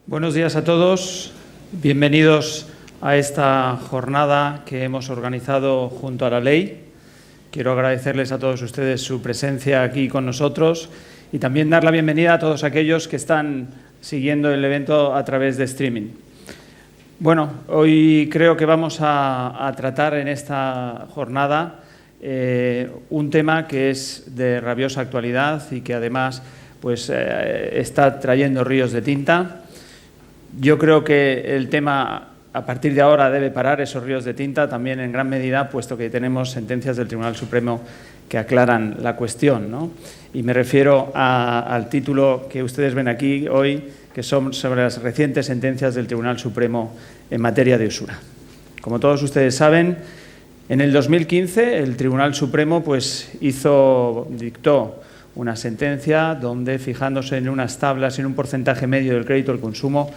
Buenos días a todos, bienvenidos a esta jornada que hemos organizado junto a la ley. Quiero agradecerles a todos ustedes su presencia aquí con nosotros y también dar la bienvenida a todos aquellos que están siguiendo el evento a través de streaming. Bueno, hoy creo que vamos a tratar en esta jornada un tema que es de rabiosa actualidad y que además está trayendo ríos de tinta. Yo creo que el tema a partir de ahora debe parar esos ríos de tinta también en gran medida, puesto que tenemos sentencias del Tribunal Supremo que aclaran la cuestión, ¿no? Y me refiero al título que ustedes ven aquí hoy, que son sobre las recientes sentencias del Tribunal Supremo en materia de usura. Como todos ustedes saben, en el 2015 el Tribunal Supremo dictó una sentencia donde, fijándose en unas tablas, en un porcentaje medio del crédito al consumo,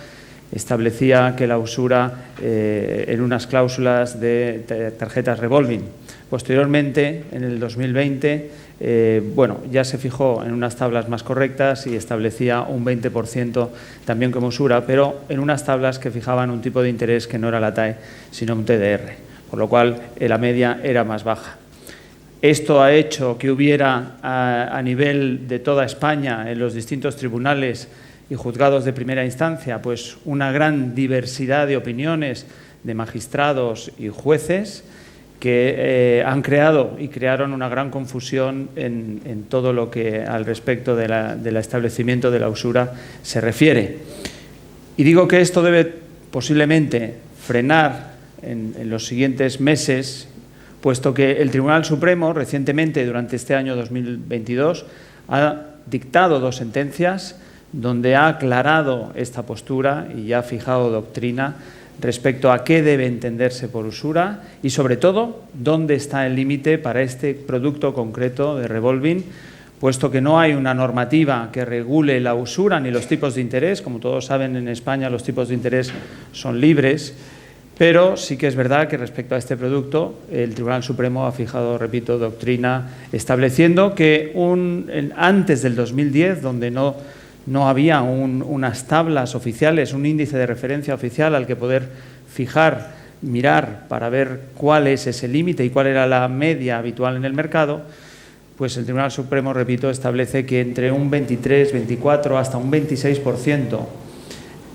establecía que la usura en unas cláusulas de tarjetas revolving. Posteriormente, en el 2020, ya se fijó en unas tablas más correctas y establecía un 20% también como usura, pero en unas tablas que fijaban un tipo de interés que no era la TAE, sino un TDR, por lo cual la media era más baja. Esto ha hecho que hubiera a nivel de toda España, en los distintos tribunales y juzgados de primera instancia, una gran diversidad de opiniones de magistrados y jueces que han creado y crearon una gran confusión en todo lo que al respecto del establecimiento de la usura se refiere. Y digo que esto debe posiblemente frenar en los siguientes meses, puesto que el Tribunal Supremo recientemente, durante este año 2022, ha dictado 2 sentencias donde ha aclarado esta postura y ha fijado doctrina respecto a qué debe entenderse por usura y, sobre todo, dónde está el límite para este producto concreto de revolving, puesto que no hay una normativa que regule la usura ni los tipos de interés. Como todos saben, en España los tipos de interés son libres, pero sí que es verdad que respecto a este producto el Tribunal Supremo ha fijado, repito, doctrina estableciendo que antes del 2010, donde no había unas tablas oficiales, un índice de referencia oficial al que poder mirar para ver cuál es ese límite y cuál era la media habitual en el mercado, pues el Tribunal Supremo, repito, establece que entre un 23, 24 hasta un 26%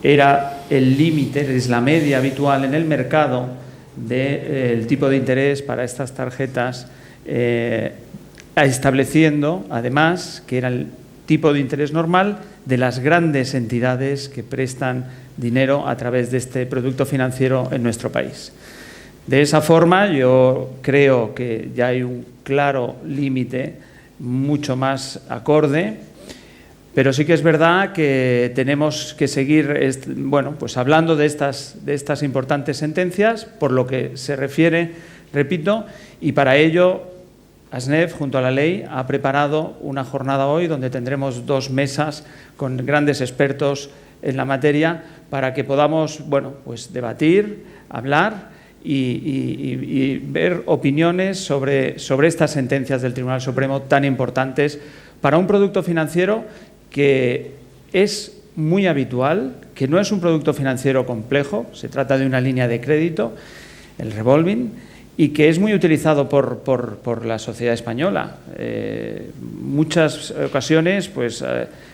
era el límite, es la media habitual en el mercado del tipo de interés para estas tarjetas, estableciendo además que era el tipo de interés normal de las grandes entidades que prestan dinero a través de este producto financiero en nuestro país. De esa forma, yo creo que ya hay un claro límite mucho más acorde, pero sí que es verdad que tenemos que seguir hablando de estas importantes sentencias, por lo que se refiere, repito, y para ello ASNEF, junto a la ley, ha preparado una jornada hoy donde tendremos 2 mesas con grandes expertos en la materia para que podamos debatir, hablar y ver opiniones sobre estas sentencias del Tribunal Supremo tan importantes para un producto financiero que es muy habitual, que no es un producto financiero complejo, se trata de una línea de crédito, el revolving, y que es muy utilizado por la sociedad española. Muchas ocasiones,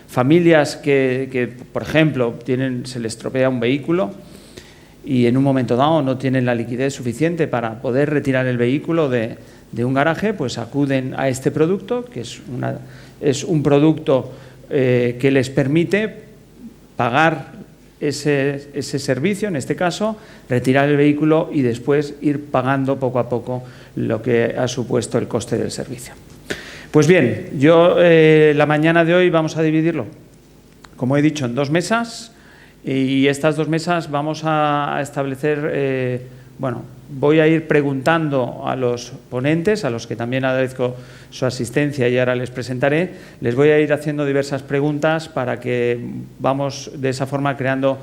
familias que, por ejemplo, se les estropea un vehículo y en un momento dado no tienen la liquidez suficiente para poder retirar el vehículo de un garaje, acuden a este producto, que es un producto que les permite pagar ese servicio, en este caso, retirar el vehículo y después ir pagando poco a poco lo que ha supuesto el coste del servicio. Pues bien, la mañana de hoy vamos a dividirlo, como he dicho, en 2 mesas, y estas 2 mesas vamos a establecer, voy a ir preguntando a los ponentes, a los que también agradezco su asistencia y ahora les presentaré, les voy a ir haciendo diversas preguntas para que vamos de esa forma creando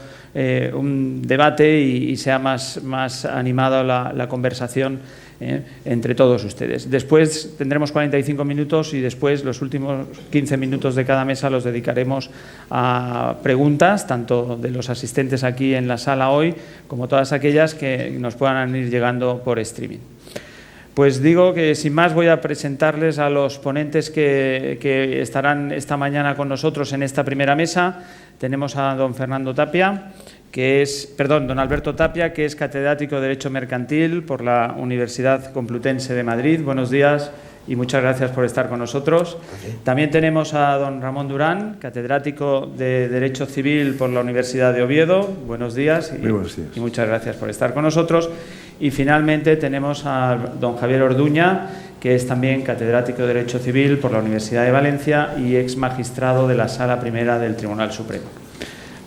un debate y sea más animada la conversación entre todos ustedes. Después tendremos 45 minutos y después los últimos 15 minutos de cada mesa los dedicaremos a preguntas, tanto de los asistentes aquí en la sala hoy como todas aquellas que nos puedan ir llegando por streaming. Pues digo que sin más voy a presentarles a los ponentes que estarán esta mañana con nosotros en esta primera mesa. Tenemos a don don Alberto Tapia, que es catedrático de Derecho Mercantil por la Universidad Complutense de Madrid. Buenos días y muchas gracias por estar con nosotros. También tenemos a don Ramón Durán, catedrático de Derecho Civil por la Universidad de Oviedo. Buenos días y muchas gracias por estar con nosotros. Y finalmente tenemos a don Javier Orduña, que es también catedrático de Derecho Civil por la Universidad de Valencia y ex magistrado de la Sala Primera del Tribunal Supremo.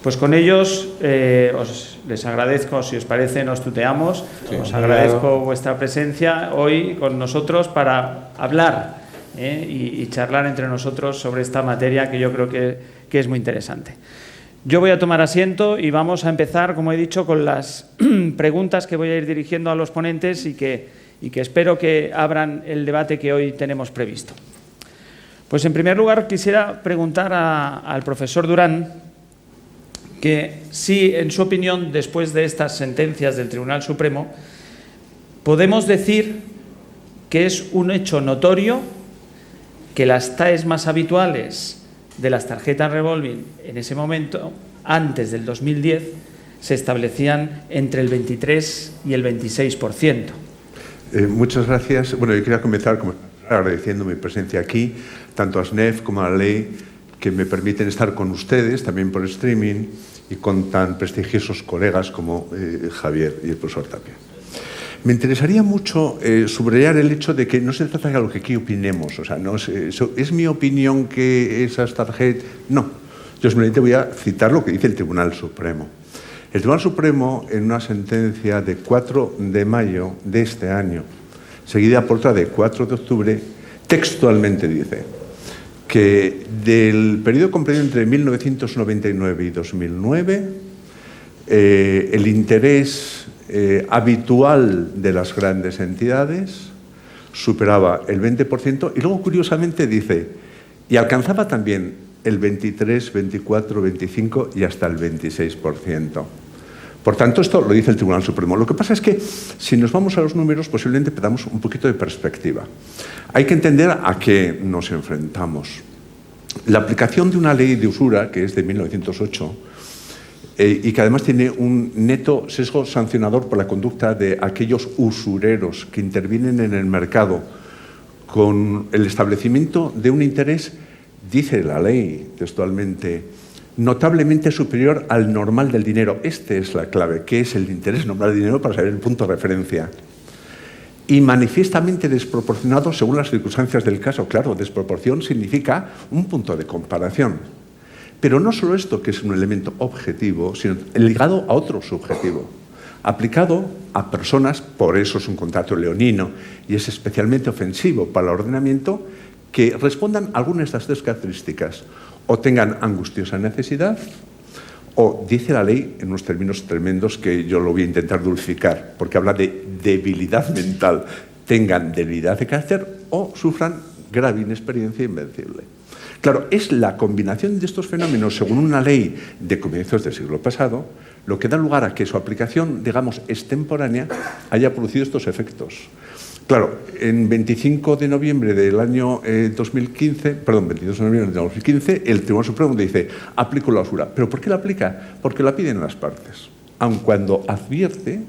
Pues con ellos les agradezco, si os parece, nos tuteamos. Sí, os agradezco vuestra presencia hoy con nosotros para hablar y charlar entre nosotros sobre esta materia que yo creo que es muy interesante. Yo voy a tomar asiento y vamos a empezar, como he dicho, con las preguntas que voy a ir dirigiendo a los ponentes y que espero que abran el debate que hoy tenemos previsto. Pues en primer lugar quisiera preguntar al profesor Durán que si, en su opinión, después de estas sentencias del Tribunal Supremo, podemos decir que es un hecho notorio que las TAEs más habituales de las tarjetas revolving en ese momento, antes del 2010, se establecían entre el 23 y el 26%. Muchas gracias. Bueno, yo quería comenzar agradeciendo mi presencia aquí, tanto a SNEF como a la ley, que me permiten estar con ustedes, también por streaming, y con tan prestigiosos colegas como Javier y el profesor Tapia. Me interesaría mucho subrayar el hecho de que no se trata de lo que aquí opinemos, o sea, no es mi opinión que esas tarjetas... No, yo simplemente voy a citar lo que dice el Tribunal Supremo. El Tribunal Supremo, en una sentencia de 4 de mayo de este año, seguida por otra de 4 de octubre, textualmente dice que del periodo comprendido entre 1999 y 2009, el interés habitual de las grandes entidades superaba el 20% y luego, curiosamente, dice, y alcanzaba también el 23, 24, 25 y hasta el 26%. Por tanto, esto lo dice el Tribunal Supremo. Lo que pasa es que, si nos vamos a los números, posiblemente perdamos un poquito de perspectiva. Hay que entender a qué nos enfrentamos. La aplicación de una ley de usura, que es de 1908, y que además tiene un neto sesgo sancionador por la conducta de aquellos usureros que intervienen en el mercado con el establecimiento de un interés, dice la ley textualmente, notablemente superior al normal del dinero. Esta es la clave, ¿qué es el interés normal del dinero? Para saber el punto de referencia. Y manifiestamente desproporcionado según las circunstancias del caso. Claro, desproporción significa un punto de comparación. Pero no solo esto, que es un elemento objetivo, sino ligado a otro subjetivo, aplicado a personas, por eso es un contrato leonino y es especialmente ofensivo para el ordenamiento, que respondan a alguna de estas tres características, o tengan angustiosa necesidad, o, dice la ley en unos términos tremendos que yo lo voy a intentar dulcificar, porque habla de debilidad mental, tengan debilidad de carácter o sufran grave inexperiencia invencible. Claro, es la combinación de estos fenómenos, según una ley de comienzos del siglo pasado, lo que da lugar a que su aplicación, digamos, extemporánea, haya producido estos efectos. Claro, en 25 de noviembre del año 2015, perdón, 22 de noviembre de 2015, el Tribunal Supremo dice, aplico la usura. ¿Pero por qué la aplica? Porque la piden las partes, aun cuando advierte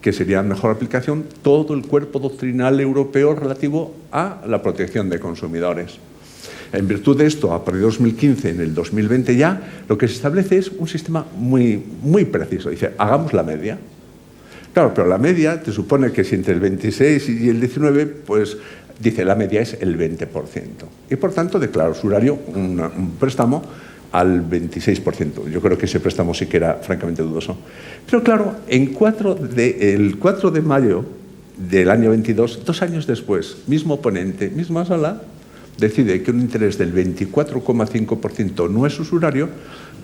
que sería mejor aplicación todo el cuerpo doctrinal europeo relativo a la protección de consumidores. En virtud de esto, a partir de 2015, en el 2020 ya, lo que se establece es un sistema muy preciso. Dice, hagamos la media. Claro, pero la media te supone que si entre el 26 y el 19, pues dice la media es el 20%. Y por tanto declara usurario un préstamo al 26%. Yo creo que ese préstamo sí que era francamente dudoso. Pero claro, el 4 de mayo del año 22, 2 años después, mismo ponente, misma sala, decide que un interés del 24,5% no es usurario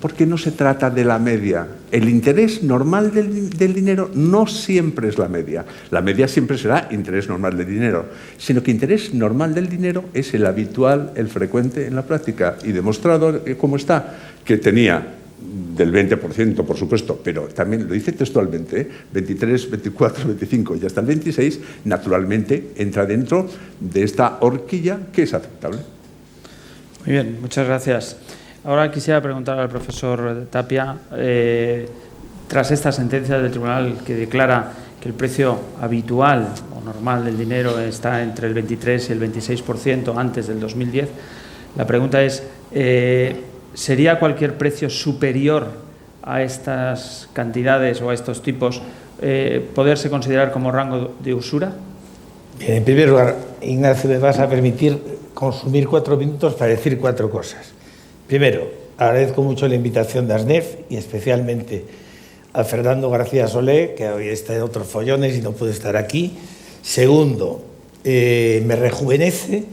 porque no se trata de la media. El interés normal del dinero no siempre es la media. La media siempre será interés normal del dinero, sino que interés normal del dinero es el habitual, el frecuente en la práctica. Y demostrado cómo está, que tenía del 20%, por supuesto, pero también lo dice textualmente, 23, 24, 25 y hasta el 26, naturalmente entra dentro de esta horquilla que es aceptable. Muy bien, muchas gracias. Ahora quisiera preguntar al profesor Tapia, tras esta sentencia del tribunal que declara que el precio habitual o normal del dinero está entre el 23 y el 26% antes del 2010, la pregunta es, ¿sería cualquier precio superior a estas cantidades o a estos tipos poderse considerar como rango de usura? En primer lugar, Ignacio, me vas a permitir consumir 4 minutos para decir 4 cosas. Primero, agradezco mucho la invitación de ASNEF y especialmente a Fernando García Solé, que hoy está en otros follones y no puede estar aquí. Segundo, me rejuvenece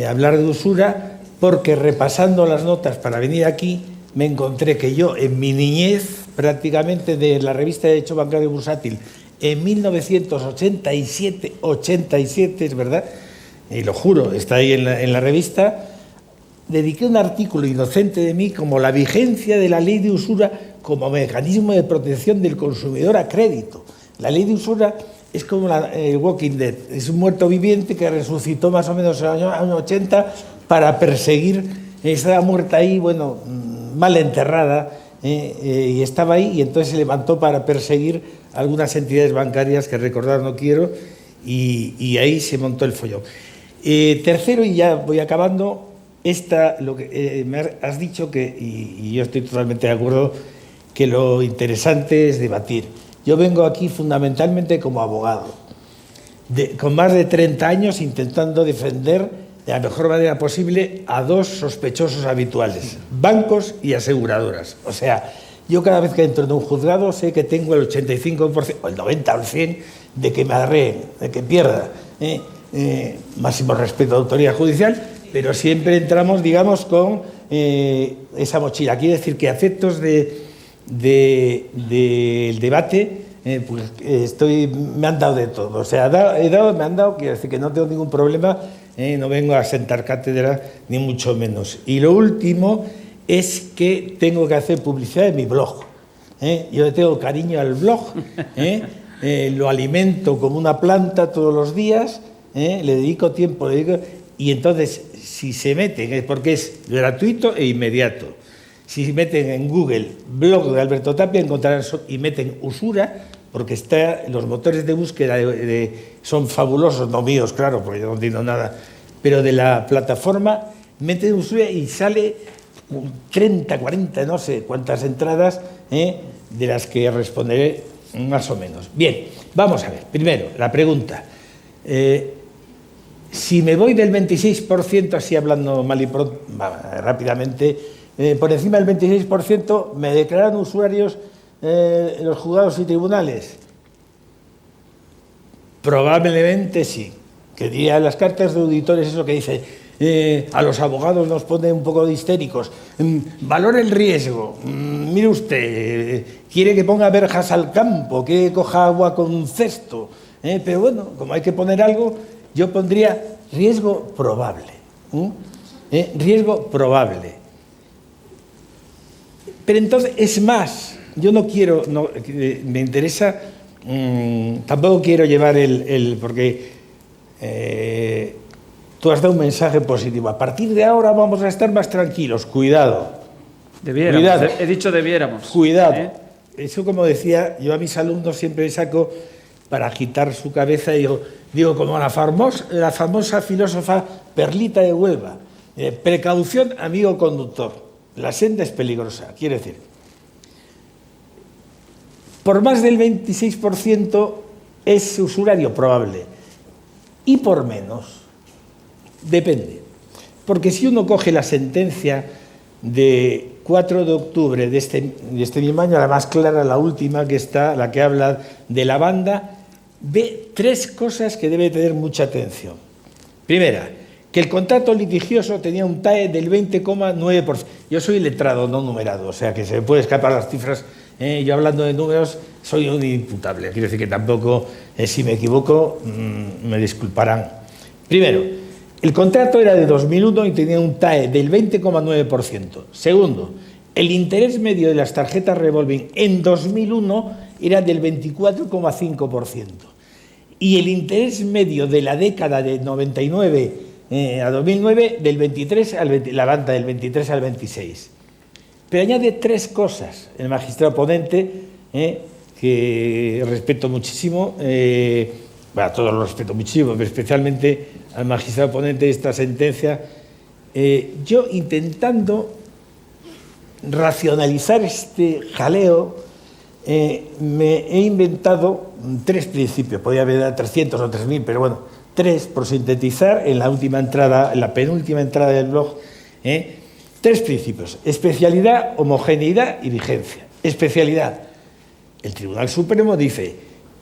hablar de usura porque repasando las notas para venir aquí me encontré que yo en mi niñez, prácticamente de la revista de Derecho Bancario Bursátil, en 1987, es verdad, y lo juro, está ahí en la revista, dediqué un artículo inocente de mí como la vigencia de la ley de usura como mecanismo de protección del consumidor a crédito. La ley de usura es como el Walking Dead, es un muerto viviente que resucitó más o menos en el año 80 para perseguir, estaba muerta ahí, bueno, mal enterrada, y estaba ahí y entonces se levantó para perseguir algunas entidades bancarias que recordar no quiero y ahí se montó el follón. Tercero, y ya voy acabando, lo que me has dicho y yo estoy totalmente de acuerdo que lo interesante es debatir. Yo vengo aquí fundamentalmente como abogado, con más de 30 años intentando defender de la mejor manera posible a 2 sospechosos habituales, bancos y aseguradoras. O sea, yo cada vez que entro en un juzgado sé que tengo el 85% o el 90% o el 100% de que me arreen, de que pierda. Máximo respeto a la autoridad judicial, pero siempre entramos, digamos, con esa mochila. Quiere decir que a efectos del debate, pues me han dado de todo. O sea, me han dado, quiere decir que no tengo ningún problema, no vengo a sentar cátedra, ni mucho menos. Y lo último es que tengo que hacer publicidad de mi blog. Yo le tengo cariño al blog, lo alimento como una planta todos los días, le dedico tiempo, y entonces si se meten, porque es gratuito e inmediato, si se meten en Google blog de Alberto Tapia encontrarán y meten usura, porque los motores de búsqueda son fabulosos, no míos, claro, porque yo no entiendo nada, pero de la plataforma meten usura y sale 30, 40, no sé cuántas entradas, de las que responderé más o menos. Bien, vamos a ver. Primero, la pregunta. Si me voy del 26%, así hablando mal y pronto, rápidamente, por encima del 26%, ¿me declaran usuarios los juzgados y tribunales? Probablemente sí. Que diría las cartas de auditores eso que dice, a los abogados nos pone un poco de histéricos. Valore el riesgo. Mire usted, quiere que ponga verjas al campo, que coja agua con un cesto. Pero bueno, como hay que poner algo, yo pondría riesgo probable. Riesgo probable. Pero entonces, es más, yo no quiero, me interesa, tampoco quiero llevar porque tú has dado un mensaje positivo. A partir de ahora vamos a estar más tranquilos. Cuidado. Debiéramos. Cuidado. He dicho debiéramos. Cuidado. Eso, como decía, yo a mis alumnos siempre saco para agitar su cabeza y digo como la famosa filósofa Perlita de Huelva. Precaución, amigo conductor. La senda es peligrosa. Quiere decir, por más del 26% es usurario probable. Y por menos. Depende. Porque si uno coge la sentencia de 4 de octubre de este mismo año, la más clara, la última que está, la que habla de la banda, ve 3 cosas que debe tener mucha atención. Primera, que el contrato litigioso tenía un TAE del 20,9%. Yo soy letrado, no numerado, o sea que se me puede escapar las cifras. Yo hablando de números soy un inimputable. Quiero decir que tampoco, si me equivoco, me disculparán. Primero, el contrato era de 2001 y tenía un TAE del 20,9%. Segundo, el interés medio de las tarjetas revolving en 2001 era del 24,5%. Y el interés medio de la década de 99 a 2009 del 23 la banda del 23 al 26. Pero añade 3 cosas el magistrado ponente, que respeto muchísimo, bueno, todos lo respeto muchísimo, pero especialmente al magistrado ponente de esta sentencia. Yo intentando racionalizar este jaleo, me he inventado 3 principios, podría haber dado 300 o 3000, pero bueno, 3 por sintetizar en la última entrada, en la penúltima entrada del blog. 3 principios: especialidad, homogeneidad y vigencia. Especialidad. El Tribunal Supremo dice: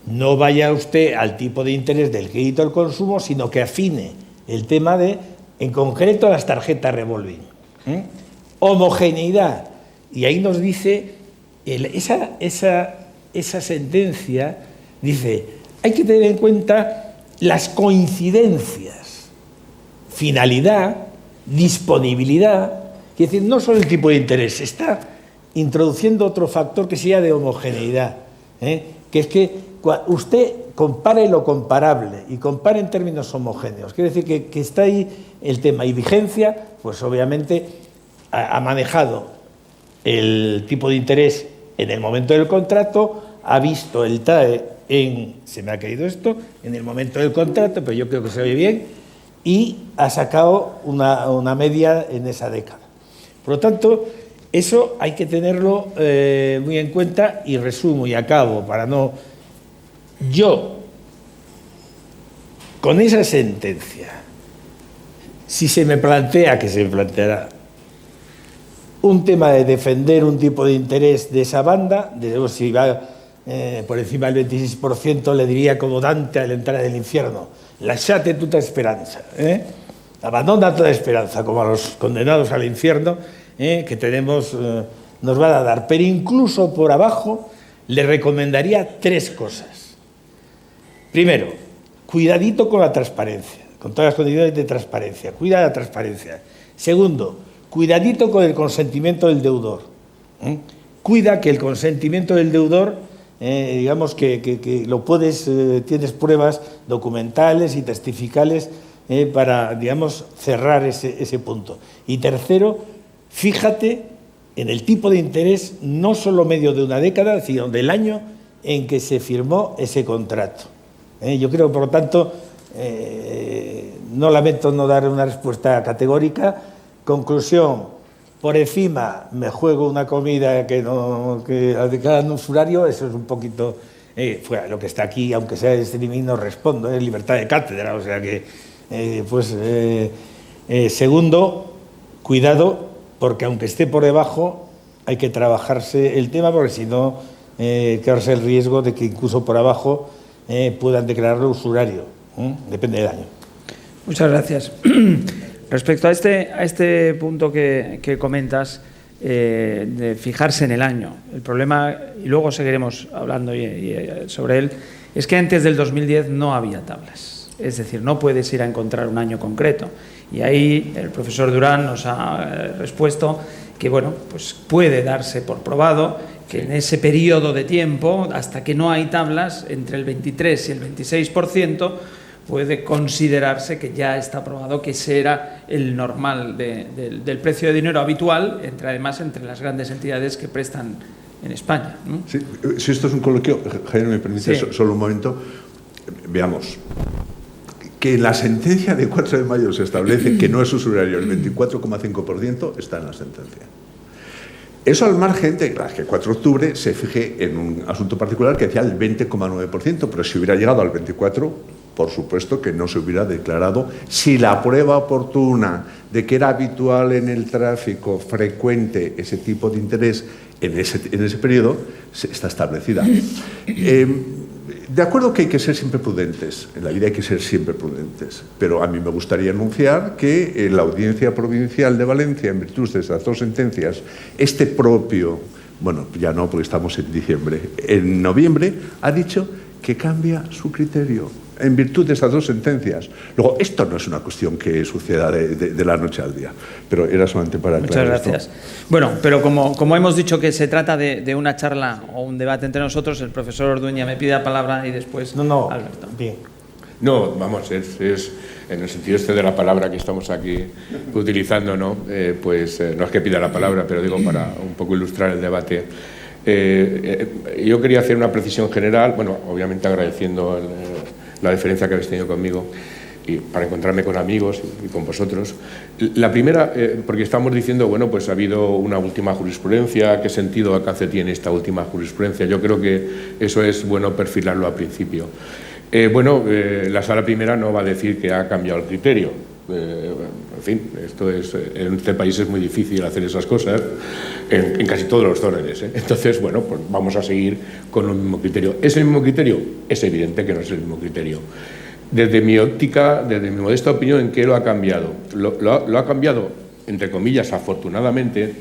no vaya usted al tipo de interés del crédito al consumo, sino que afine el tema de, en concreto, las tarjetas revolving. Homogeneidad. Y ahí nos dice, esa sentencia dice, hay que tener en cuenta las coincidencias, finalidad, disponibilidad. Es decir, no solo el tipo de interés, está introduciendo otro factor que sea de homogeneidad, que es que usted compare lo comparable y compare en términos homogéneos. Quiere decir que está ahí el tema. Y vigencia, pues obviamente ha manejado el tipo de interés en el momento del contrato, ha visto el TAE se me ha caído esto, en el momento del contrato, pero yo creo que se oye bien, y ha sacado una media en esa década. Por lo tanto, eso hay que tenerlo muy en cuenta, y resumo y acabo para no... Yo, con esa sentencia, si se me plantea, que se me planteará, un tema de defender un tipo de interés de esa banda, de, si va por encima del 26%, le diría como Dante al entrar en el infierno, lasciate tutta esperanza, abandona toda esperanza, como a los condenados al infierno, que tenemos, nos van a dar. Pero incluso por abajo le recomendaría 3 cosas. Primero, cuidadito con la transparencia, con todas las condiciones de transparencia, cuida la transparencia. Segundo, cuidadito con el consentimiento del deudor. Cuida que el consentimiento del deudor, digamos que lo puedes, tienes pruebas documentales y testificales para, digamos, cerrar ese punto. Y tercero, fíjate en el tipo de interés, no solo medio de una década, sino del año en que se firmó ese contrato. Yo creo, por lo tanto, no lamento no dar una respuesta categórica. Conclusión: por encima me juego una comida que de cada usurario, eso es un poquito fuera. Lo que está aquí, aunque sea de streaming, no respondo, es libertad de cátedra, o sea que, segundo, cuidado, porque aunque esté por debajo, hay que trabajarse el tema, porque si no, corre el riesgo de que incluso por abajo puedan declararlo usurario. Depende del año. Muchas gracias. Respecto a este punto que comentas, de fijarse en el año, el problema, y luego seguiremos hablando sobre él, es que antes del 2010 no había tablas. Es decir, no puedes ir a encontrar un año concreto. Y ahí el profesor Durán nos ha respuesto que, bueno, pues puede darse por probado que en ese periodo de tiempo, hasta que no hay tablas, entre el 23 y el 26%, puede considerarse que ya está probado que ese era el normal del precio de dinero habitual, además entre las grandes entidades que prestan en España, ¿no? Sí, si esto es un coloquio, Jaime, me permite solo un momento, veamos. Que en la sentencia de 4 de mayo se establece que no es usurario el 24,5%, está en la sentencia. Eso al margen de que 4 de octubre se fije en un asunto particular que decía el 20,9%, pero si hubiera llegado al 24%, por supuesto que no se hubiera declarado, si la prueba oportuna de que era habitual en el tráfico frecuente ese tipo de interés en ese periodo está establecida. De acuerdo que hay que ser siempre prudentes, en la vida hay que ser siempre prudentes, pero a mí me gustaría anunciar que la Audiencia Provincial de Valencia, en virtud de esas dos sentencias, este propio, bueno, ya no porque estamos en diciembre, en noviembre, ha dicho que cambia su criterio en virtud de esas dos sentencias. Luego, esto no es una cuestión que suceda de la noche al día, pero era solamente para aclarar. Muchas gracias. Bueno, pero como hemos dicho que se trata de una charla o un debate entre nosotros, el profesor Orduña me pide la palabra y después Alberto. Bien. No, vamos, es en el sentido este de la palabra que estamos aquí utilizando, ¿no? No es que pida la palabra, pero digo para un poco ilustrar el debate. Yo quería hacer una precisión general, bueno, obviamente agradeciendo la deferencia que habéis tenido conmigo y para encontrarme con amigos y con vosotros. La primera, porque estamos diciendo, bueno, pues ha habido una última jurisprudencia, ¿qué sentido o alcance tiene esta última jurisprudencia? Yo creo que eso es bueno perfilarlo al principio. La Sala Primera no va a decir que ha cambiado el criterio. En fin, esto en este país es muy difícil hacer esas cosas en casi todos los órdenes, ¿eh? Entonces, bueno, pues vamos a seguir con el mismo criterio. ¿Es el mismo criterio? Es evidente que no es el mismo criterio. Desde mi óptica, desde mi modesta opinión, ¿en qué lo ha cambiado? Lo ha cambiado, entre comillas, afortunadamente,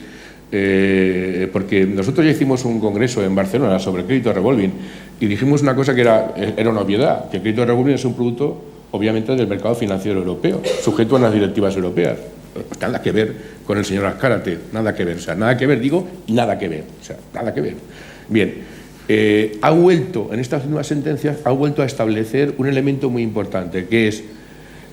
porque nosotros ya hicimos un congreso en Barcelona sobre el crédito revolving y dijimos una cosa que era una obviedad, que el crédito revolving es un producto obviamente del mercado financiero europeo, sujeto a las directivas europeas. Nada que ver con el señor Azcárate, nada que ver. O sea, nada que ver, digo, nada que ver. O sea, nada que ver. Bien, ha vuelto, en estas últimas sentencias, ha vuelto a establecer un elemento muy importante, que es,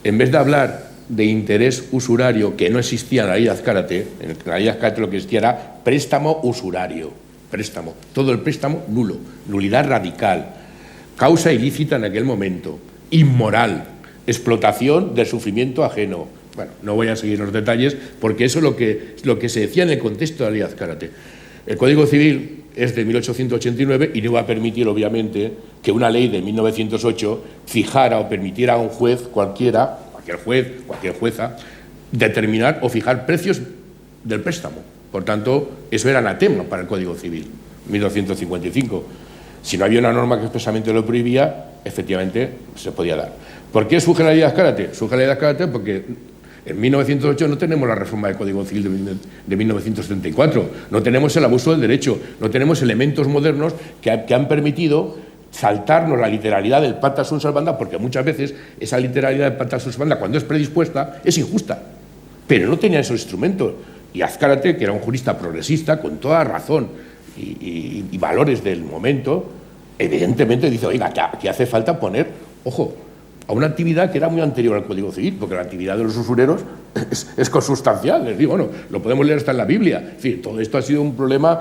en vez de hablar de interés usurario, que no existía en la ley de Azcárate, en la ley de Azcárate lo que existía era préstamo usurario, préstamo, todo el préstamo nulo, nulidad radical, causa ilícita en aquel momento, inmoral, explotación del sufrimiento ajeno. Bueno, no voy a seguir los detalles porque eso es lo que se decía en el contexto de la ley de Azcárate. El Código Civil es de 1889 y no va a permitir, obviamente, que una ley de 1908 fijara o permitiera a un juez cualquier jueza, determinar o fijar precios del préstamo. Por tanto, eso era anatema para el Código Civil, 1955. Si no había una norma que expresamente lo prohibía, efectivamente se podía dar. ¿Por qué surge la ley de Azcárate? Surge la ley de Azcárate porque en 1908 no tenemos la reforma del Código Civil de 1974, no tenemos el abuso del derecho, no tenemos elementos modernos que han permitido saltarnos la literalidad del pacta sunt servanda, porque muchas veces esa literalidad del pacta sunt servanda, cuando es predispuesta, es injusta, pero no tenía esos instrumentos. Y Azcárate, que era un jurista progresista, con toda razón y valores del momento, evidentemente dice, oiga, que hace falta poner, ojo, a una actividad que era muy anterior al Código Civil, porque la actividad de los usureros es consustancial. Les digo, bueno, lo podemos leer hasta en la Biblia. En fin, todo esto ha sido un problema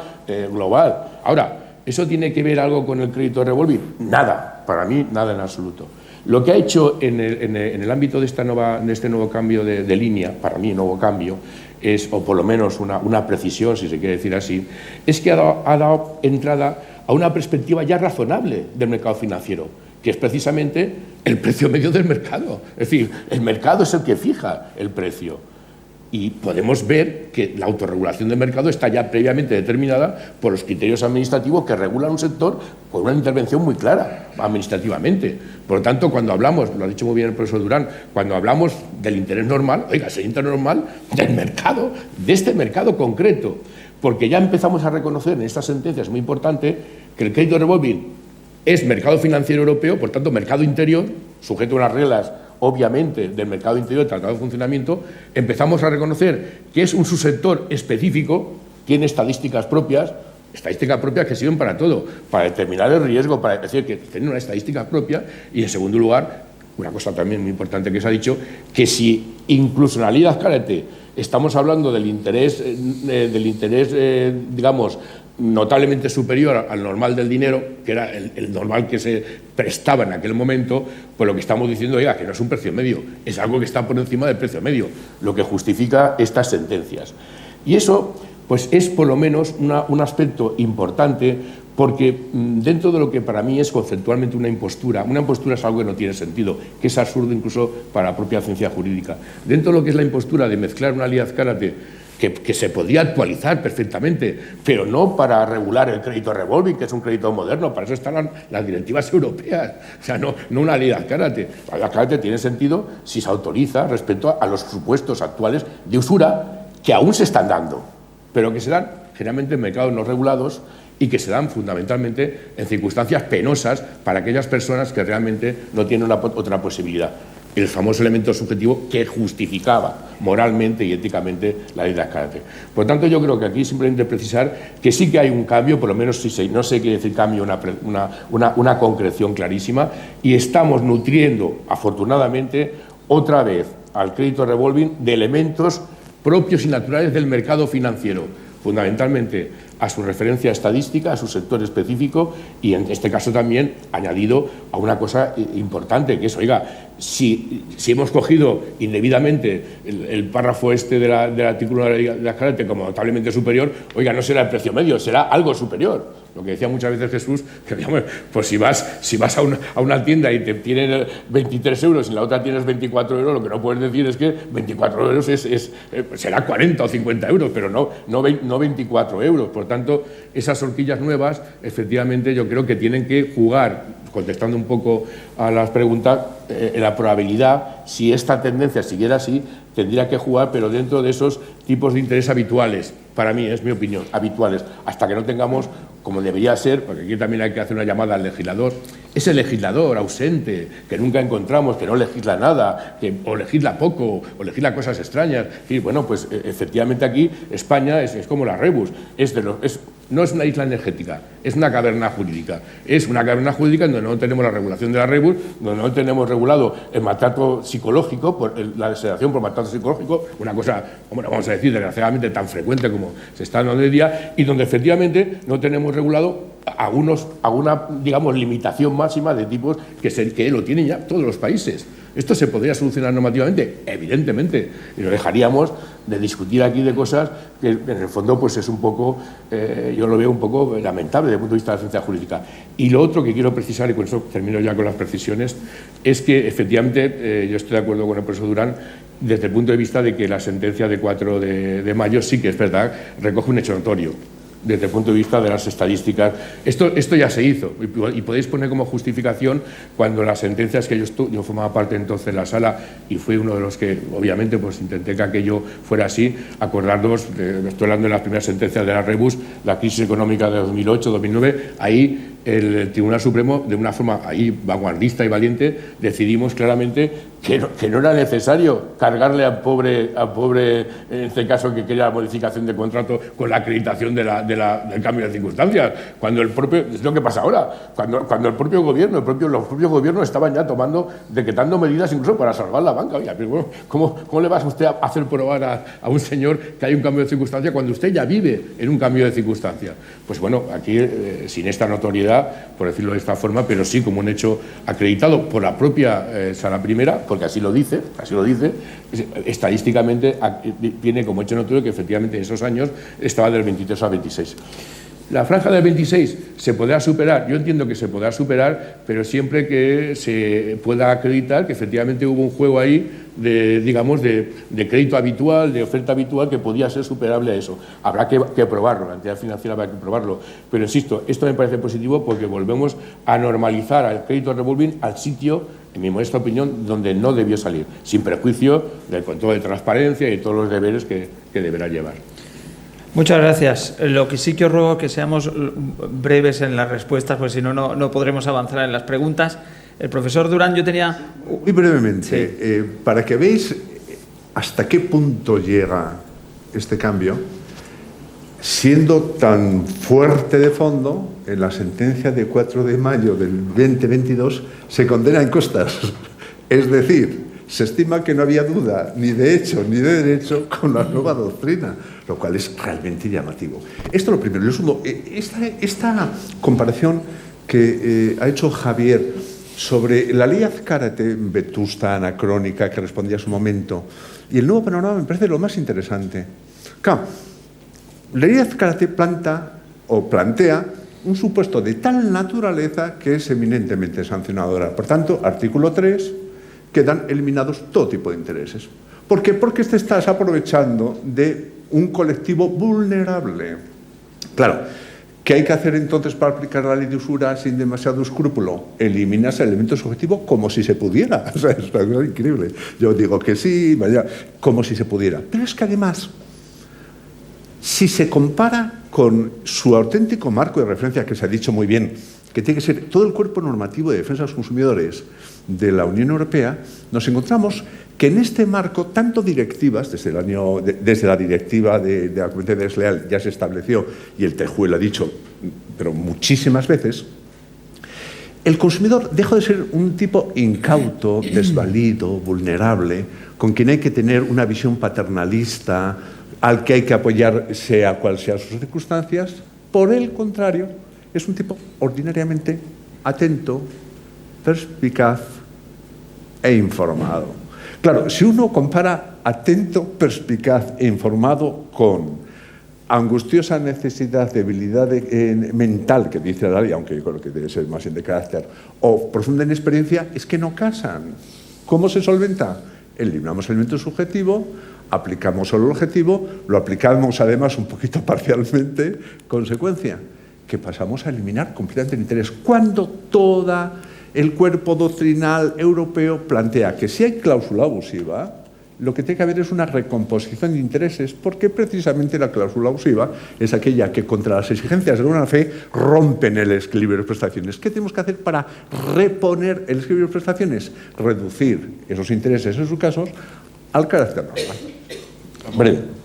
global. Ahora, ¿eso tiene que ver algo con el crédito revolving? Nada, para mí, nada en absoluto. Lo que ha hecho en el ámbito de este nuevo cambio de línea, para mí nuevo cambio, es, o por lo menos una precisión, si se quiere decir así, es que ha dado entrada a una perspectiva ya razonable del mercado financiero, que es precisamente el precio medio del mercado. Es decir, el mercado es el que fija el precio. Y podemos ver que la autorregulación del mercado está ya previamente determinada por los criterios administrativos que regulan un sector con una intervención muy clara administrativamente. Por lo tanto, cuando hablamos, lo ha dicho muy bien el profesor Durán, cuando hablamos del interés normal, oiga, es el interés normal del mercado, de este mercado concreto, porque ya empezamos a reconocer en estas sentencias, muy importante, que el crédito revolving es mercado financiero europeo, por tanto, mercado interior, sujeto a unas reglas obviamente del mercado interior, del tratado de funcionamiento. Empezamos a reconocer que es un subsector específico, tiene estadísticas propias que sirven para todo, para determinar el riesgo, para decir que tiene una estadística propia. Y en segundo lugar, una cosa también muy importante que se ha dicho, que si incluso en la ley de Azcárate estamos hablando del interés digamos, notablemente superior al normal del dinero, que era el normal que se prestaba en aquel momento, pues lo que estamos diciendo, oiga, que no es un precio medio, es algo que está por encima del precio medio, lo que justifica estas sentencias. Y eso, pues es por lo menos un aspecto importante, porque dentro de lo que para mí es conceptualmente una impostura es algo que no tiene sentido, que es absurdo incluso para la propia ciencia jurídica. Dentro de lo que es la impostura de mezclar una ley de Azcárate que se podría actualizar perfectamente, pero no para regular el crédito revolving, que es un crédito moderno, para eso están las directivas europeas, o sea, no una ley de Azcárate. La ley de Azcárate tiene sentido si se autoriza respecto a los supuestos actuales de usura que aún se están dando, pero que se dan generalmente en mercados no regulados y que se dan fundamentalmente en circunstancias penosas para aquellas personas que realmente no tienen otra posibilidad. El famoso elemento subjetivo que justificaba moralmente y éticamente la ley de Azcárate. Por tanto, yo creo que aquí simplemente precisar que sí que hay un cambio, por lo menos si no sé qué decir cambio, una concreción clarísima, y estamos nutriendo, afortunadamente, otra vez al crédito revolving de elementos propios y naturales del mercado financiero, fundamentalmente a su referencia estadística, a su sector específico y en este caso también añadido a una cosa importante, que es, oiga, si hemos cogido indebidamente el párrafo este del artículo de la Azcárate como notablemente superior, oiga, no será el precio medio, será algo superior. Lo que decía muchas veces Jesús, que digamos, pues si vas a una tienda y te tienen 23 euros y en la otra tienes 24 euros, lo que no puedes decir es que 24 euros será 40 o 50 euros, pero no 24 euros. Por tanto, esas horquillas nuevas, efectivamente, yo creo que tienen que jugar, contestando un poco a las preguntas, la probabilidad, si esta tendencia siguiera así, tendría que jugar, pero dentro de esos tipos de interés habituales, para mí, es mi opinión, habituales, hasta que no tengamos, como debería ser, porque aquí también hay que hacer una llamada al legislador, ese legislador ausente, que nunca encontramos, que no legisla nada, o legisla poco, o legisla cosas extrañas. Y bueno, pues efectivamente aquí España es como la Rebus, no es una isla energética, es una caverna jurídica. Es una caverna jurídica donde no tenemos la regulación de la Rebus, donde no tenemos regulado el maltrato psicológico, la sedación por maltrato psicológico, una cosa, vamos a decir, desgraciadamente tan frecuente como se está dando hoy en día, y donde efectivamente no tenemos regulado alguna, digamos, limitación máxima de tipos que lo tienen ya todos los países. ¿Esto se podría solucionar normativamente? Evidentemente. Y lo dejaríamos de discutir aquí de cosas que en el fondo pues es un poco, yo lo veo un poco lamentable desde el punto de vista de la ciencia jurídica. Y lo otro que quiero precisar, y con eso termino ya con las precisiones, es que efectivamente yo estoy de acuerdo con el profesor Durán desde el punto de vista de que la sentencia de 4 de mayo sí que es verdad, recoge un hecho notorio. Desde el punto de vista de las estadísticas. Esto ya se hizo y podéis poner como justificación cuando las sentencias que yo formaba parte entonces de la sala y fui uno de los que obviamente pues intenté que aquello fuera así, acordarnos, estoy hablando de las primeras sentencias de la Rebus, la crisis económica de 2008-2009, ahí el Tribunal Supremo, de una forma ahí vanguardista y valiente, decidimos claramente que no era necesario cargarle al pobre, en este caso que quería la modificación de contrato con la acreditación del cambio de circunstancias, cuando es lo que pasa ahora, cuando el propio gobierno, los propios gobiernos estaban ya decretando medidas incluso para salvar la banca. Oiga, pero bueno, ¿cómo le vas a usted a hacer probar a un señor que hay un cambio de circunstancia cuando usted ya vive en un cambio de circunstancia? Pues bueno, aquí sin esta notoriedad, por decirlo de esta forma, pero sí como un hecho acreditado por la propia Sala Primera, porque así lo dice, estadísticamente tiene como hecho notorio que efectivamente en esos años estaba del 23 al 26. La franja del 26 se podrá superar, yo entiendo que se podrá superar, pero siempre que se pueda acreditar que efectivamente hubo un juego ahí de crédito habitual, de oferta habitual, que podía ser superable a eso. Habrá que probarlo, la entidad financiera habrá que probarlo. Pero insisto, esto me parece positivo porque volvemos a normalizar al crédito revolving al sitio, en mi modesta opinión, donde no debió salir, sin perjuicio del control de transparencia y todos los deberes que deberá llevar. Muchas gracias. Lo que sí que os ruego que seamos breves en las respuestas, porque si no, no podremos avanzar en las preguntas. El profesor Durán, yo tenía... Muy brevemente, sí. Para que veáis hasta qué punto llega este cambio, siendo tan fuerte de fondo, en la sentencia de 4 de mayo del 2022 se condena en costas. Es decir, se estima que no había duda ni de hecho ni de derecho con la nueva doctrina, lo cual es realmente llamativo. Esto es lo primero. Lo segundo, esta comparación que ha hecho Javier sobre la ley Azcárate, vetusta, anacrónica, que respondía a su momento, y el nuevo panorama me parece lo más interesante. Claro, la ley Azcárate plantea un supuesto de tal naturaleza que es eminentemente sancionadora. Por tanto, artículo 3, quedan eliminados todo tipo de intereses. ¿Por qué? Porque te estás aprovechando de un colectivo vulnerable. Claro, ¿qué hay que hacer entonces para aplicar la ley de usura sin demasiado escrúpulo? Eliminas el elemento subjetivo como si se pudiera. O sea, es una cosa increíble. Yo digo que sí, vaya, como si se pudiera. Pero es que además, si se compara con su auténtico marco de referencia, que se ha dicho muy bien, que tiene que ser todo el cuerpo normativo de defensa de los consumidores de la Unión Europea, nos encontramos que en este marco, tanto directivas, desde la directiva de la competencia desleal ya se estableció, y el TJUE lo ha dicho, pero muchísimas veces, el consumidor deja de ser un tipo incauto, desvalido, vulnerable, con quien hay que tener una visión paternalista, al que hay que apoyar sea cual sean sus circunstancias. Por el contrario, es un tipo ordinariamente atento, perspicaz e informado. Claro, si uno compara atento, perspicaz e informado con angustiosa necesidad, debilidad mental, que dice la ley, aunque yo creo que debe ser más bien de carácter, o profunda inexperiencia, es que no casan. ¿Cómo se solventa? Eliminamos el elemento subjetivo, aplicamos solo el objetivo, lo aplicamos además un poquito parcialmente, consecuencia, que pasamos a eliminar completamente el interés. Cuando todo el cuerpo doctrinal europeo plantea que si hay cláusula abusiva, lo que tiene que haber es una recomposición de intereses, porque precisamente la cláusula abusiva es aquella que contra las exigencias de la buena fe rompen el equilibrio de prestaciones. ¿Qué tenemos que hacer para reponer el equilibrio de prestaciones? Reducir esos intereses, en sus casos, al carácter normal. Breve.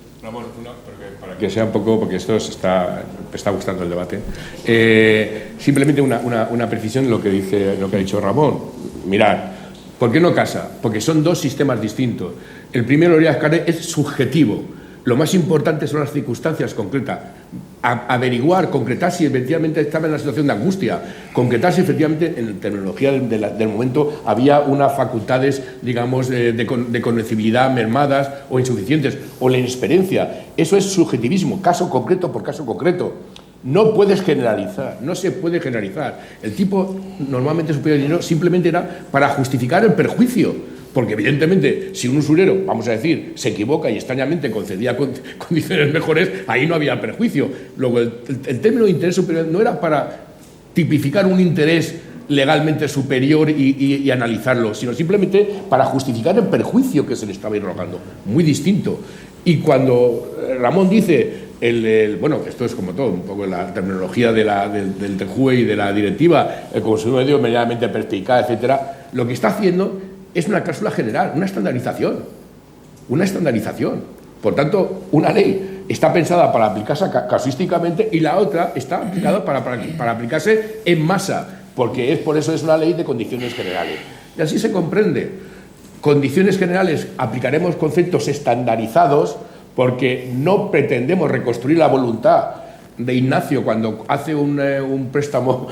Para que sea un poco, porque esto me está gustando el debate, simplemente una precisión de lo que ha dicho Ramón. Mirad, ¿por qué no casa? Porque son dos sistemas distintos. El primero, es subjetivo. Lo más importante son las circunstancias concretas. Averiguar, concretar si efectivamente estaba en una situación de angustia, concretar si efectivamente en la terminología del momento había unas facultades, digamos, de conocibilidad mermadas o insuficientes, o la inexperiencia. Eso es subjetivismo, caso concreto por caso concreto. No puedes generalizar, no se puede generalizar. El tipo normalmente superior de dinero simplemente era para justificar el perjuicio. Porque evidentemente, si un usurero, vamos a decir, se equivoca y extrañamente concedía condiciones mejores, ahí no había perjuicio. Luego, el término de interés superior no era para tipificar un interés legalmente superior y analizarlo, sino simplemente para justificar el perjuicio que se le estaba irrogando. Muy distinto. Y cuando Ramón dice, bueno, esto es como todo, un poco la terminología del TJUE y de la directiva, el consumo medio medianamente perspicaz, etcétera, lo que está haciendo es una cláusula general, una estandarización. Una estandarización. Por tanto, una ley está pensada para aplicarse casuísticamente y la otra está aplicada para aplicarse en masa, porque por eso es una ley de condiciones generales. Y así se comprende. Condiciones generales, aplicaremos conceptos estandarizados porque no pretendemos reconstruir la voluntad de Ignacio cuando hace un préstamo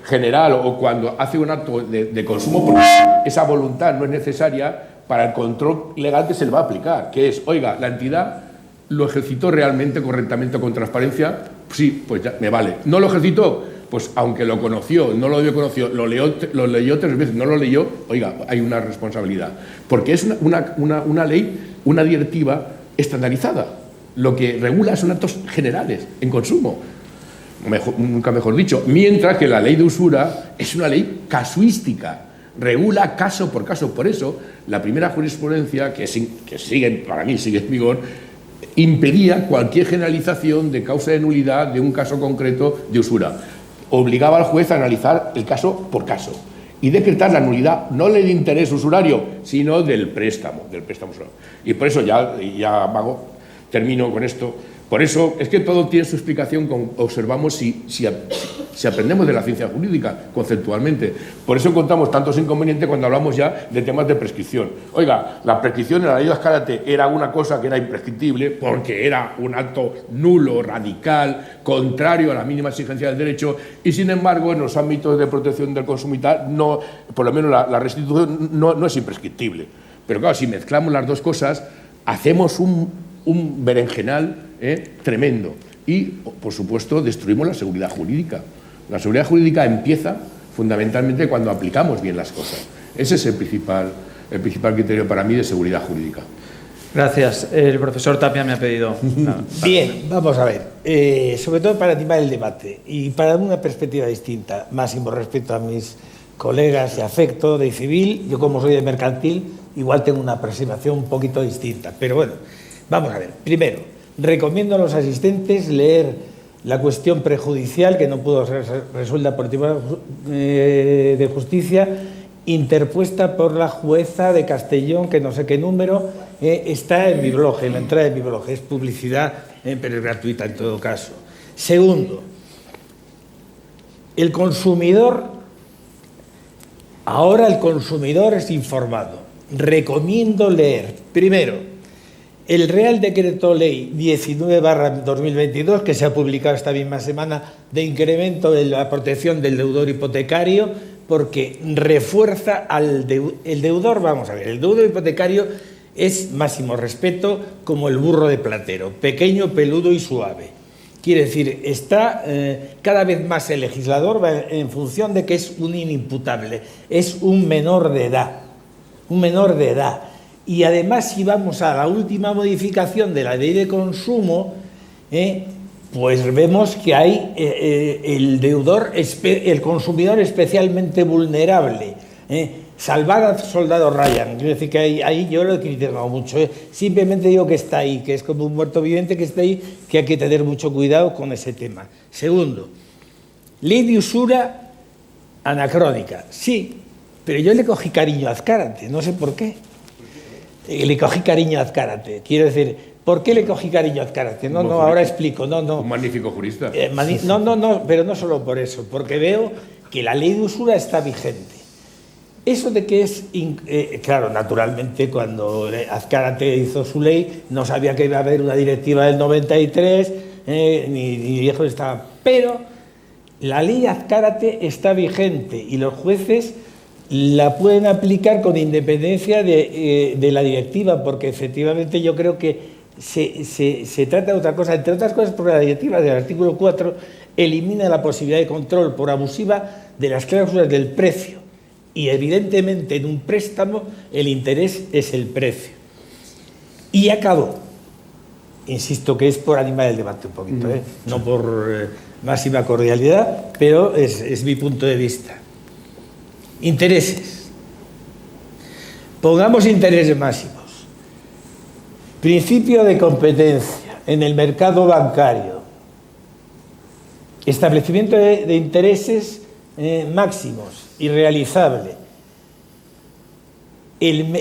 general o cuando hace un acto de consumo, porque esa voluntad no es necesaria para el control legal que se le va a aplicar, que es, oiga, la entidad lo ejercitó realmente, correctamente, con transparencia, sí, pues ya me vale. ¿No lo ejercitó? Pues aunque lo conoció, no lo había conocido, lo leyó 3 veces, no lo leyó, oiga, hay una responsabilidad. Porque es una ley, una directiva estandarizada. Lo que regula son actos generales en consumo, nunca mejor dicho, mientras que la ley de usura es una ley casuística, regula caso por caso. Por eso, la primera jurisprudencia, que sigue, para mí sigue en vigor, impedía cualquier generalización de causa de nulidad de un caso concreto de usura. Obligaba al juez a analizar el caso por caso y decretar la nulidad no del interés usurario, sino del préstamo usurario. Y por eso termino con esto. Por eso es que todo tiene su explicación, observamos si aprendemos de la ciencia jurídica conceptualmente. Por eso encontramos tantos inconvenientes cuando hablamos ya de temas de prescripción. Oiga, la prescripción en la ley de Azcárate era una cosa que era imprescriptible porque era un acto nulo, radical, contrario a la mínima exigencia del derecho, y sin embargo en los ámbitos de protección del consumidor, no, por lo menos la restitución no es imprescriptible. Pero claro, si mezclamos las dos cosas, hacemos un berenjenal tremendo y, por supuesto, destruimos la seguridad jurídica. La seguridad jurídica empieza fundamentalmente cuando aplicamos bien las cosas. Ese es el principal criterio para mí de seguridad jurídica. Gracias. El profesor Tapia me ha pedido... Bien, vamos a ver. Sobre todo para animar el debate y para una perspectiva distinta. Máximo respeto a mis colegas y afecto de civil. Yo, como soy de mercantil, igual tengo una aproximación un poquito distinta. Pero bueno, vamos a ver. Primero, recomiendo a los asistentes leer la cuestión prejudicial que no pudo ser resuelta por el Tribunal de Justicia, interpuesta por la jueza de Castellón, que no sé qué número, está en mi blog, en la entrada de mi blog. Es publicidad, pero es gratuita en todo caso. Segundo, el consumidor, ahora el consumidor es informado. Recomiendo leer, primero, el Real Decreto Ley 19/2022, que se ha publicado esta misma semana, de incremento de la protección del deudor hipotecario, porque refuerza el deudor. Vamos a ver, el deudor hipotecario es, máximo respeto, como el burro de platero, pequeño, peludo y suave. Quiere decir, está cada vez más el legislador va en función de que es un inimputable, es un menor de edad, un menor de edad. Y además, si vamos a la última modificación de la ley de consumo, pues vemos que hay el deudor, el consumidor especialmente vulnerable. Salvar al soldado Ryan. Quiero decir que ahí yo lo he criticado mucho. Simplemente digo que está ahí, que es como un muerto viviente que está ahí, que hay que tener mucho cuidado con ese tema. Segundo, ley de usura anacrónica. Sí, pero yo le cogí cariño a Azcárate, no sé por qué. Le cogí cariño a Azcárate. Quiero decir, ¿por qué le cogí cariño a Azcárate? No, ahora explico. No. Un magnífico jurista. No, pero no solo por eso, porque veo que la ley de usura está vigente. Eso de que es... claro, naturalmente, cuando Azcárate hizo su ley, no sabía que iba a haber una directiva del 93, ni viejo estaba. Pero la ley Azcárate está vigente y los jueces la pueden aplicar con independencia de la directiva, porque efectivamente yo creo que se trata de otra cosa, entre otras cosas porque la directiva del artículo 4 elimina la posibilidad de control por abusiva de las cláusulas del precio, y evidentemente en un préstamo el interés es el precio. Y acabó. Insisto que es por animar el debate un poquito, no por máxima cordialidad, pero es mi punto de vista. Intereses. Pongamos intereses máximos. Principio de competencia en el mercado bancario. Establecimiento de intereses máximos, irrealizable.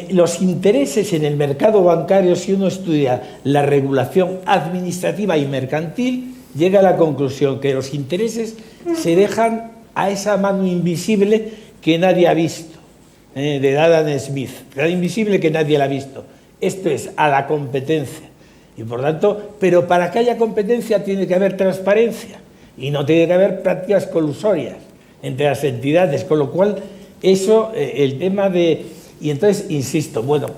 Los intereses en el mercado bancario, si uno estudia la regulación administrativa y mercantil, llega a la conclusión que los intereses se dejan a esa mano invisible que nadie ha visto, de Adam Smith, gran invisible que nadie la ha visto. Esto es a la competencia. Y por tanto, pero para que haya competencia tiene que haber transparencia y no tiene que haber prácticas colusorias entre las entidades, con lo cual eso, el tema de... Y entonces, insisto, bueno,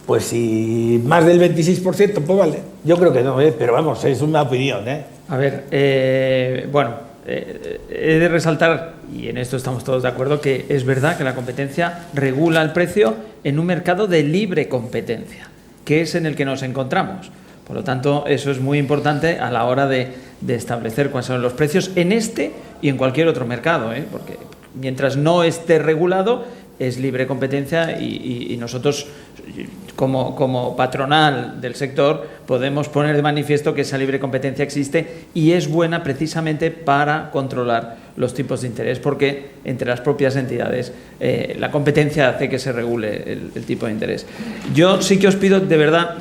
pues si más del 26%, pues vale. Yo creo que no, pero vamos, es una opinión. A ver, bueno... he de resaltar, y en esto estamos todos de acuerdo, que es verdad que la competencia regula el precio en un mercado de libre competencia, que es en el que nos encontramos. Por lo tanto, eso es muy importante a la hora de establecer cuáles son los precios en este y en cualquier otro mercado, porque mientras no esté regulado es libre competencia y nosotros como patronal del sector podemos poner de manifiesto que esa libre competencia existe y es buena precisamente para controlar los tipos de interés, porque entre las propias entidades la competencia hace que se regule el tipo de interés. Yo sí que os pido de verdad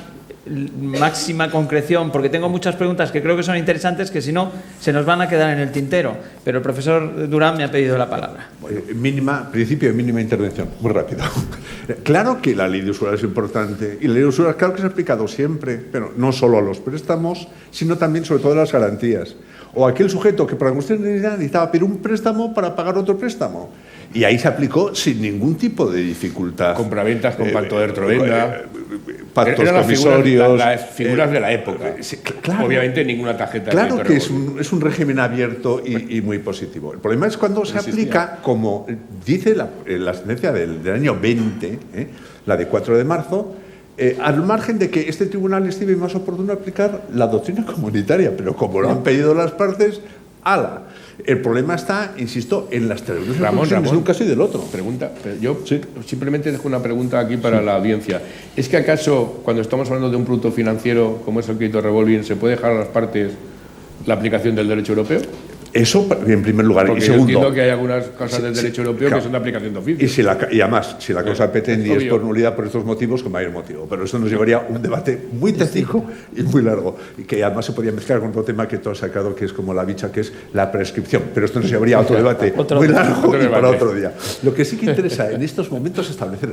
máxima concreción, porque tengo muchas preguntas que creo que son interesantes, que si no se nos van a quedar en el tintero, pero el profesor Durán me ha pedido la palabra. Principio de mínima intervención, muy rápido. Claro que la ley de usura es importante, y la ley de usura claro que se ha aplicado siempre, pero no solo a los préstamos, sino también sobre todo a las garantías. O aquel sujeto que por alguna cuestión necesitaba pedir un préstamo para pagar otro préstamo. Y ahí se aplicó sin ningún tipo de dificultad. Compraventas con pacto de retrovenda. Pactos promisorios. Las figuras de la época. Sí, claro, obviamente ninguna tarjeta. Claro que es un régimen abierto y muy positivo. El problema es cuando se aplica, como dice la sentencia del año 20, la de 4 de marzo, al margen de que este tribunal estime más oportuno aplicar la doctrina comunitaria, pero como lo han pedido las partes, ¡hala! El problema está, insisto, en las traducciones de un caso y del otro. Yo simplemente dejo una pregunta aquí para la audiencia. ¿Es que acaso, cuando estamos hablando de un producto financiero como es el crédito revolving, se puede dejar a las partes la aplicación del derecho europeo? Eso, en primer lugar. Porque y segundo, yo entiendo que hay algunas cosas del derecho europeo que son de aplicación de oficio. Y además, si la cosa petendi es por nulidad por estos motivos, con mayor motivo. Pero eso nos llevaría a un debate muy técnico y muy largo. Y que además se podría mezclar con otro tema que tú has sacado, que es como la bicha, que es la prescripción. Pero esto nos llevaría a otro debate muy largo y para otro día. Lo que sí que interesa en estos momentos es establecer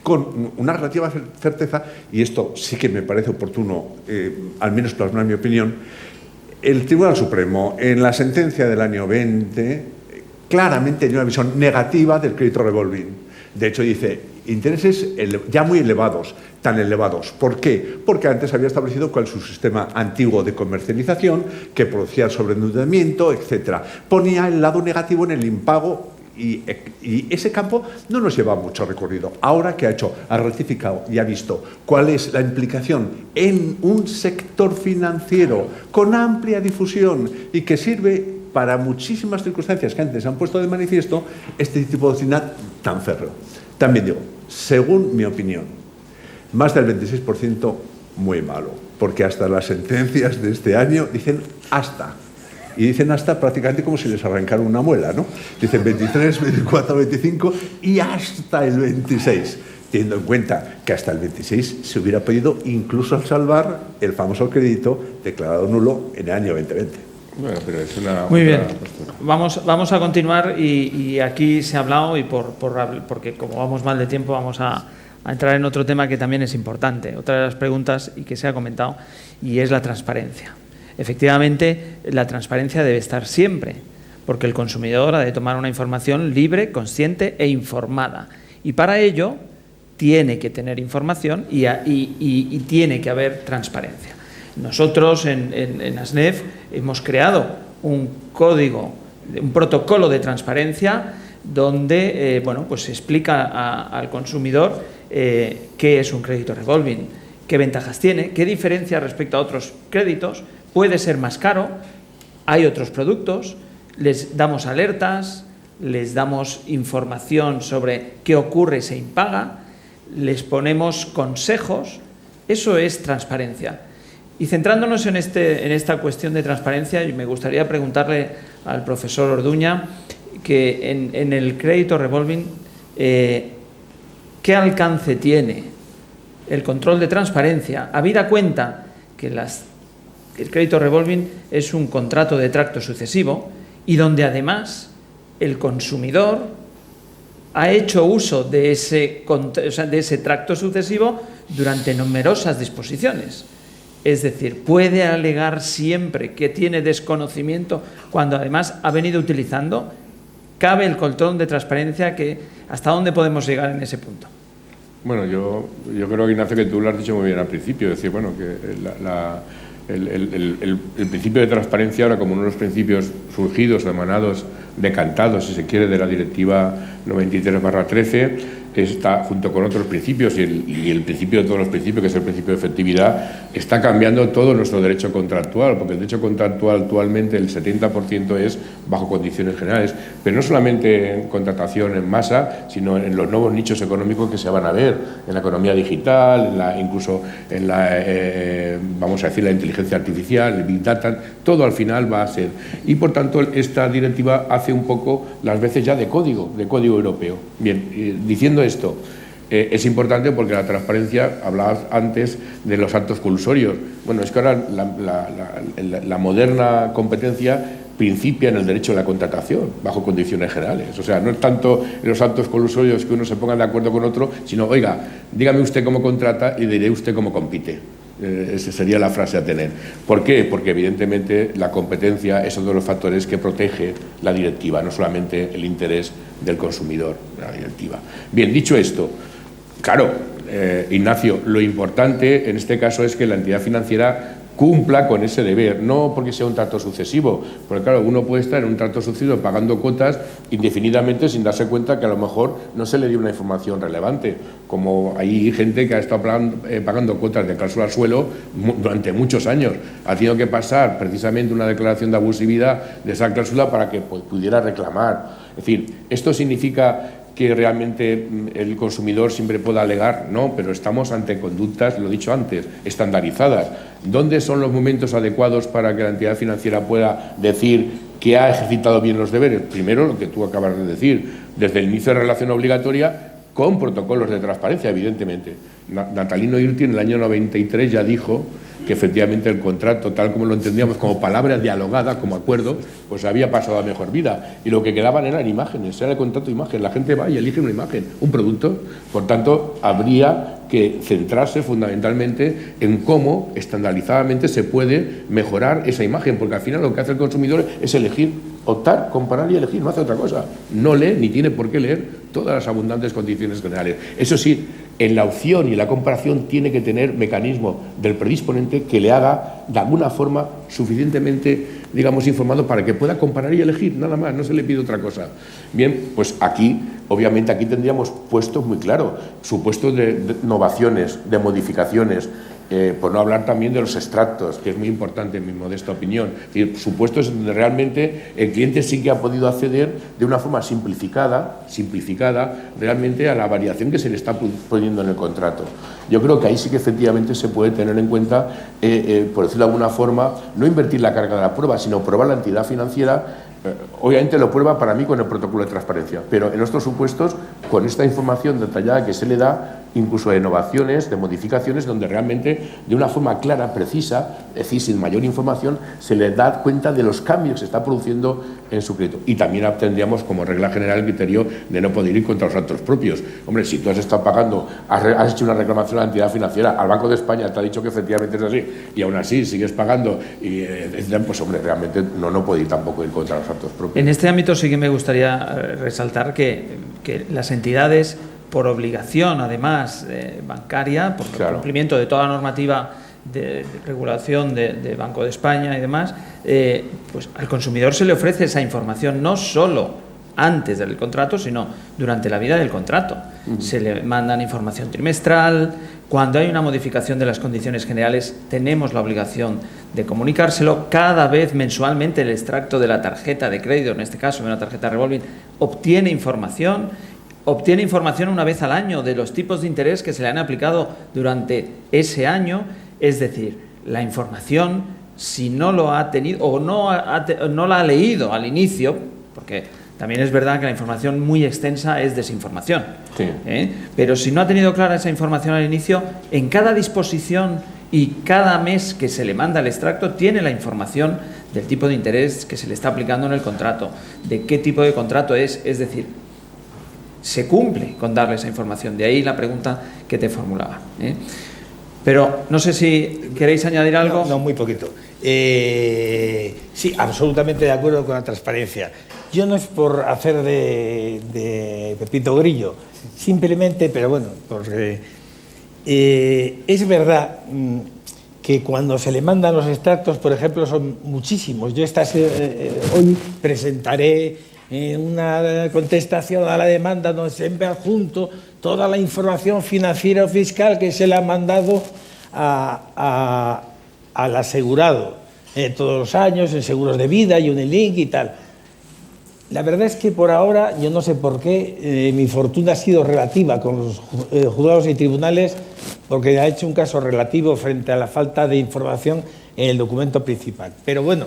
con una relativa certeza, y esto sí que me parece oportuno, al menos plasmar mi opinión. El Tribunal Supremo, en la sentencia del año 20, claramente tiene una visión negativa del crédito revolving. De hecho, dice, intereses ya muy elevados, tan elevados. ¿Por qué? Porque antes había establecido cuál es su sistema antiguo de comercialización, que producía sobreendeudamiento, etc. Ponía el lado negativo en el impago. Y ese campo no nos lleva mucho recorrido. Ahora que ha rectificado y ha visto cuál es la implicación en un sector financiero con amplia difusión y que sirve para muchísimas circunstancias que antes han puesto de manifiesto, este tipo de doctrina tan férreo. También digo, según mi opinión, más del 26% muy malo, porque hasta las sentencias de este año dicen hasta. Y dicen hasta prácticamente como si les arrancaran una muela, ¿no? Dicen 23, 24, 25 y hasta el 26, teniendo en cuenta que hasta el 26 se hubiera podido incluso salvar el famoso crédito declarado nulo en el año 2020. Bueno, pero es una... Muy bien, vamos a continuar y aquí se ha hablado porque como vamos mal de tiempo vamos a entrar en otro tema que también es importante, otra de las preguntas y que se ha comentado, y es la transparencia. Efectivamente, la transparencia debe estar siempre, porque el consumidor ha de tomar una información libre, consciente e informada. Y para ello tiene que tener información y tiene que haber transparencia. Nosotros en ASNEF hemos creado un código, un protocolo de transparencia donde pues se explica al consumidor qué es un crédito revolving, qué ventajas tiene, qué diferencia respecto a otros créditos. Puede ser más caro, hay otros productos, les damos alertas, les damos información sobre qué ocurre, se impaga, les ponemos consejos. Eso es transparencia. Y centrándonos en esta cuestión de transparencia, me gustaría preguntarle al profesor Orduña que en el crédito revolving, ¿qué alcance tiene el control de transparencia, habida cuenta que el crédito revolving es un contrato de tracto sucesivo y donde además el consumidor ha hecho uso de ese tracto sucesivo durante numerosas disposiciones? Es decir, puede alegar siempre que tiene desconocimiento cuando además ha venido utilizando. ¿Cabe el control de transparencia? ¿Hasta dónde podemos llegar en ese punto? Bueno, yo creo que, Ignacio, que tú lo has dicho muy bien al principio, es decir, bueno, que el principio de transparencia, ahora como uno de los principios surgidos, emanados, decantados, si se quiere, de la Directiva 93/13, está, junto con otros principios y el principio de todos los principios, que es el principio de efectividad, está cambiando todo nuestro derecho contractual, porque el derecho contractual actualmente el 70% es bajo condiciones generales, pero no solamente en contratación en masa, sino en los nuevos nichos económicos que se van a ver, en la economía digital, incluso en vamos a decir, la inteligencia artificial, el Big Data, todo al final va a ser. Y por tanto, esta directiva hace un poco las veces ya de código europeo. Bien, diciendo esto, es importante porque la transparencia, hablabas antes de los actos colusorios. Bueno, es que ahora la moderna competencia principia en el derecho de la contratación, bajo condiciones generales. O sea, no es tanto en los actos colusorios que uno se ponga de acuerdo con otro, sino, oiga, dígame usted cómo contrata y diré usted cómo compite. Esa sería la frase a tener. ¿Por qué? Porque evidentemente la competencia es uno de los factores que protege la directiva, no solamente el interés del consumidor, la directiva. Bien, dicho esto, claro, Ignacio, lo importante en este caso es que la entidad financiera cumpla con ese deber, no porque sea un trato sucesivo, porque claro, uno puede estar en un trato sucesivo pagando cuotas indefinidamente sin darse cuenta que a lo mejor no se le dio una información relevante, como hay gente que ha estado pagando cuotas de cláusula al suelo durante muchos años, ha tenido que pasar precisamente una declaración de abusividad de esa cláusula para que pudiera reclamar. Es decir, esto significa que realmente el consumidor siempre pueda alegar, no, pero estamos ante conductas, lo he dicho antes, estandarizadas. ¿Dónde son los momentos adecuados para que la entidad financiera pueda decir que ha ejercitado bien los deberes? Primero, lo que tú acabas de decir, desde el inicio de relación obligatoria, con protocolos de transparencia, evidentemente. Natalino Irti en el año 93 ya dijo que efectivamente el contrato, tal como lo entendíamos, como palabra dialogada, como acuerdo, pues había pasado a mejor vida. Y lo que quedaban eran imágenes, era el contrato de imagen. La gente va y elige una imagen, un producto. Por tanto, habría que centrarse fundamentalmente en cómo estandarizadamente se puede mejorar esa imagen, porque al final lo que hace el consumidor es elegir, optar, comparar y elegir, no hace otra cosa. No lee ni tiene por qué leer todas las abundantes condiciones generales. Eso sí, en la opción y la comparación tiene que tener mecanismo del predisponente que le haga de alguna forma suficientemente, digamos, informado para que pueda comparar y elegir, nada más, no se le pide otra cosa. Bien, pues aquí, obviamente aquí tendríamos puestos muy claros, supuestos de innovaciones, de modificaciones, por no hablar también de los extractos, que es muy importante en mi modesta opinión. Es decir, supuestos donde realmente el cliente sí que ha podido acceder de una forma simplificada realmente a la variación que se le está poniendo en el contrato. Yo creo que ahí sí que efectivamente se puede tener en cuenta, por decirlo de alguna forma, no invertir la carga de la prueba, sino probar la entidad financiera. Obviamente lo prueba para mí con el protocolo de transparencia, pero en estos supuestos, con esta información detallada que se le da, incluso de innovaciones, de modificaciones, donde realmente de una forma clara, precisa, es decir, sin mayor información, se le da cuenta de los cambios que se está produciendo en su crédito. Y también tendríamos como regla general el criterio de no poder ir contra los actos propios. Hombre, si tú has estado pagando, has hecho una reclamación a la entidad financiera, al Banco de España te ha dicho que efectivamente es así, y aún así sigues pagando, y, pues hombre, realmente no puede ir tampoco ir contra los actos propios. En este ámbito sí que me gustaría resaltar que las entidades, por obligación además bancaria, por el cumplimiento de toda la normativa de regulación de Banco de España y demás, pues al consumidor se le ofrece esa información no solo antes del contrato, sino durante la vida del contrato. Se le mandan información trimestral. Cuando hay una modificación de las condiciones generales, tenemos la obligación de comunicárselo. Cada vez mensualmente el extracto de la tarjeta de crédito, en este caso de una tarjeta revolving, obtiene información una vez al año de los tipos de interés que se le han aplicado durante ese año. Es decir, la información, si no lo ha tenido o no la ha leído al inicio, porque también es verdad que la información muy extensa es desinformación, sí. Pero si no ha tenido clara esa información al inicio, en cada disposición y cada mes que se le manda el extracto tiene la información del tipo de interés que se le está aplicando en el contrato, de qué tipo de contrato es decir, se cumple con darle esa información. De ahí la pregunta que te formulaba. Pero no sé si queréis añadir algo. No, muy poquito. Sí, absolutamente de acuerdo con la transparencia. Yo no es por hacer de Pepito Grillo, simplemente, pero bueno, porque es verdad que cuando se le mandan los extractos, por ejemplo, son muchísimos. Yo hoy presentaré una contestación a la demanda donde se envía junto toda la información financiera o fiscal que se le ha mandado al asegurado todos los años en seguros de vida y un link y tal. La verdad es que por ahora, yo no sé por qué, mi fortuna ha sido relativa con los juzgados y tribunales, porque ha hecho un caso relativo frente a la falta de información en el documento principal. Pero bueno,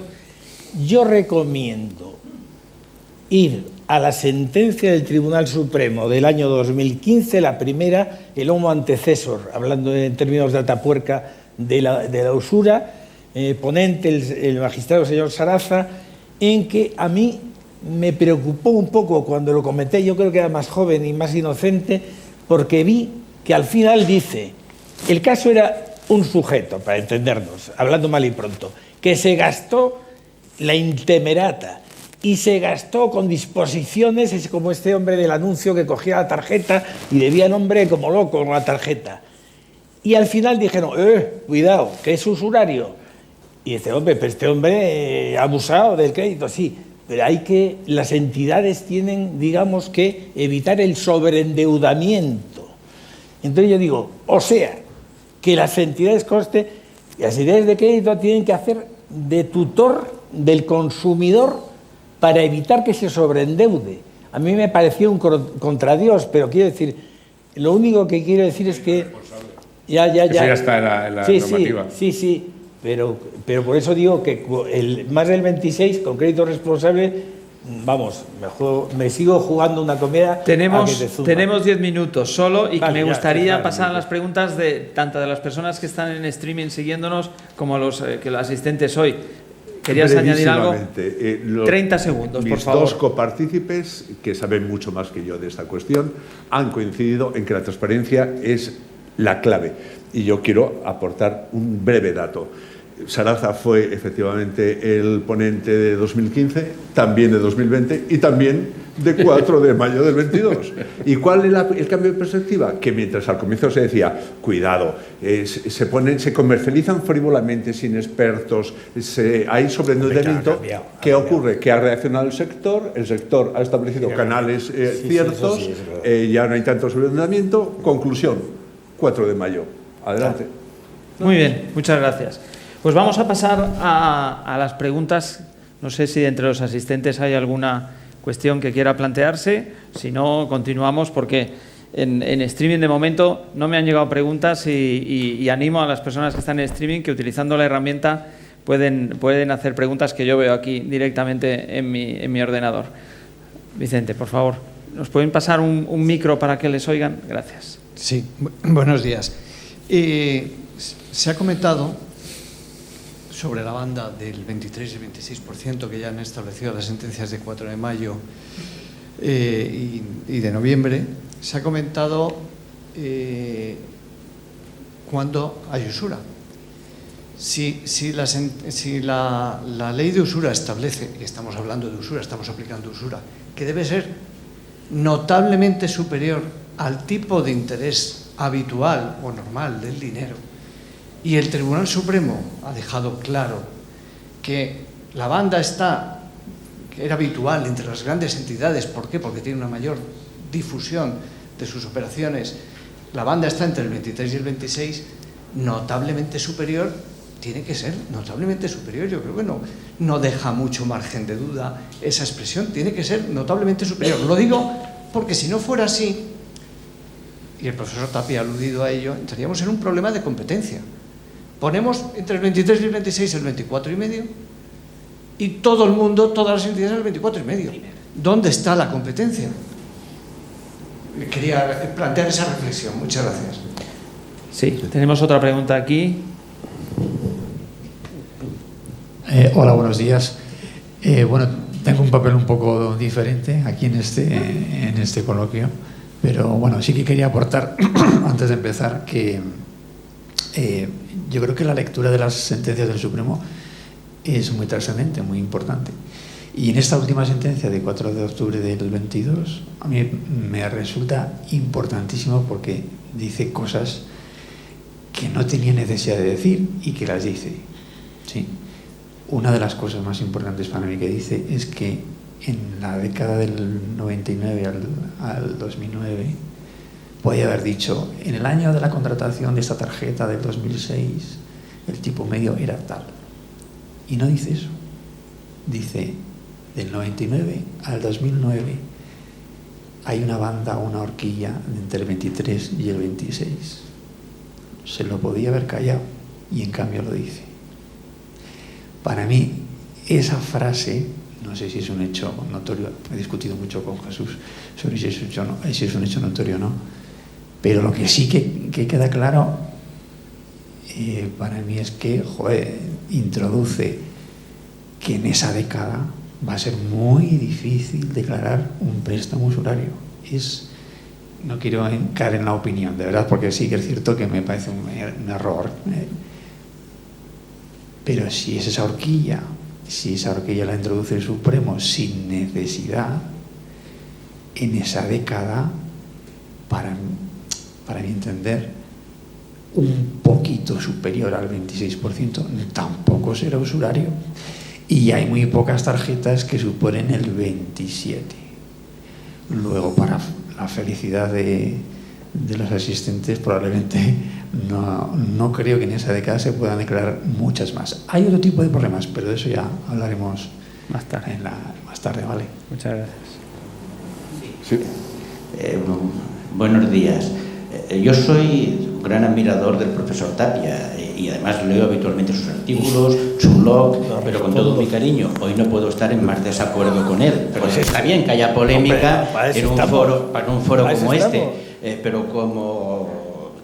yo recomiendo ir a la sentencia del Tribunal Supremo del año 2015, la primera, el homo antecesor, hablando en términos de Atapuerca, de la usura, ponente el magistrado señor Saraza, en que a mí me preocupó un poco cuando lo comenté, yo creo que era más joven y más inocente, porque vi que al final dice, el caso era un sujeto, para entendernos, hablando mal y pronto, que se gastó la intemerata y se gastó con disposiciones, es como este hombre del anuncio que cogía la tarjeta y debía nombre como loco con la tarjeta. Y al final dijeron, cuidado, que es usurario. Y dice, hombre, pero este hombre ha abusado del crédito, sí, pero las entidades tienen, digamos, que evitar el sobreendeudamiento. Entonces yo digo, o sea, que las entidades de crédito tienen que hacer de tutor del consumidor para evitar que se sobreendeude. A mí me pareció un contradios, pero quiero decir, lo único que quiero decir es que ya está en la normativa. Sí, pero por eso digo que más del 26 con crédito responsable, vamos, me sigo jugando una comedia. Tenemos 10 minutos solo y vale, me gustaría pasar a las preguntas tanto de las personas que están en streaming siguiéndonos como a los asistentes hoy. ¿Querías añadir algo? 30 segundos, por favor. Mis dos copartícipes, que saben mucho más que yo de esta cuestión, han coincidido en que la transparencia es la clave. Y yo quiero aportar un breve dato. Saraza fue efectivamente el ponente de 2015, también de 2020 y también de 4 de mayo del 22. ¿Y cuál es el cambio de perspectiva? Que mientras al comienzo se decía, cuidado, se comercializan frívolamente sin expertos, hay sobreendeudamiento, ¿qué ocurre? Que ha reaccionado el sector ha establecido canales ciertos, ya no hay tanto sobreendeudamiento. Conclusión, 4 de mayo. Adelante. Muy bien, muchas gracias. Pues vamos a pasar a las preguntas. No sé si entre los asistentes hay alguna cuestión que quiera plantearse. Si no, continuamos porque en streaming de momento no me han llegado preguntas y animo a las personas que están en streaming que utilizando la herramienta pueden hacer preguntas que yo veo aquí directamente en mi ordenador. Vicente, por favor, ¿nos pueden pasar un micro para que les oigan? Gracias. Sí, buenos días. Se ha comentado sobre la banda del 23 y el 26% que ya han establecido las sentencias de 4 de mayo y de noviembre. Se ha comentado cuando hay usura. Si la ley de usura establece, y estamos hablando de usura, estamos aplicando usura, que debe ser notablemente superior al tipo de interés habitual o normal del dinero, y el Tribunal Supremo ha dejado claro que la banda que era habitual entre las grandes entidades. ¿Por qué? Porque tiene una mayor difusión de sus operaciones. La banda está entre el 23 y el 26, notablemente superior, tiene que ser notablemente superior. Yo creo que no deja mucho margen de duda esa expresión, tiene que ser notablemente superior. Lo digo porque si no fuera así, y el profesor Tapia ha aludido a ello, estaríamos en un problema de competencia. Ponemos entre el 23 y el 26 el 24,5 y todo el mundo, todas las entidades el 24,5. ¿Dónde está la competencia? Quería plantear esa reflexión. Muchas gracias. Sí, tenemos otra pregunta aquí. Hola, buenos días. Bueno, tengo un papel un poco diferente aquí en este coloquio, pero bueno, sí que quería aportar, antes de empezar, que yo creo que la lectura de las sentencias del Supremo es muy trascendente, muy importante. Y en esta última sentencia de 4 de octubre del 22, a mí me resulta importantísimo porque dice cosas que no tenía necesidad de decir y que las dice. Sí. Una de las cosas más importantes para mí que dice es que en la década del 99 al 2009 podía haber dicho, en el año de la contratación de esta tarjeta del 2006 el tipo medio era tal. Y no dice eso. Dice, del 99 al 2009 hay una banda, una horquilla entre el 23 y el 26. Se lo podía haber callado y en cambio lo dice. Para mí, esa frase, no sé si es un hecho notorio, he discutido mucho con Jesús sobre si es un hecho notorio o no, pero lo que sí que queda claro para mí es que, introduce que en esa década va a ser muy difícil declarar un préstamo usurario. No quiero caer en la opinión, de verdad, porque sí que es cierto que me parece un error. Pero si es esa horquilla la introduce el Supremo sin necesidad, en esa década, para mi entender, un poquito superior al 26%, tampoco será usurario. Y hay muy pocas tarjetas que suponen el 27%. Luego, para la felicidad de los asistentes, probablemente no creo que en esa década se puedan declarar muchas más. Hay otro tipo de problemas, pero de eso ya hablaremos más tarde. Más tarde, ¿vale? Muchas gracias. Sí. Buenos días. Yo soy un gran admirador del profesor Tapia y además leo habitualmente sus artículos, su blog, pero con todo mi cariño. Hoy no puedo estar en más desacuerdo con él. Pues está bien que haya polémica en un foro como este, pero como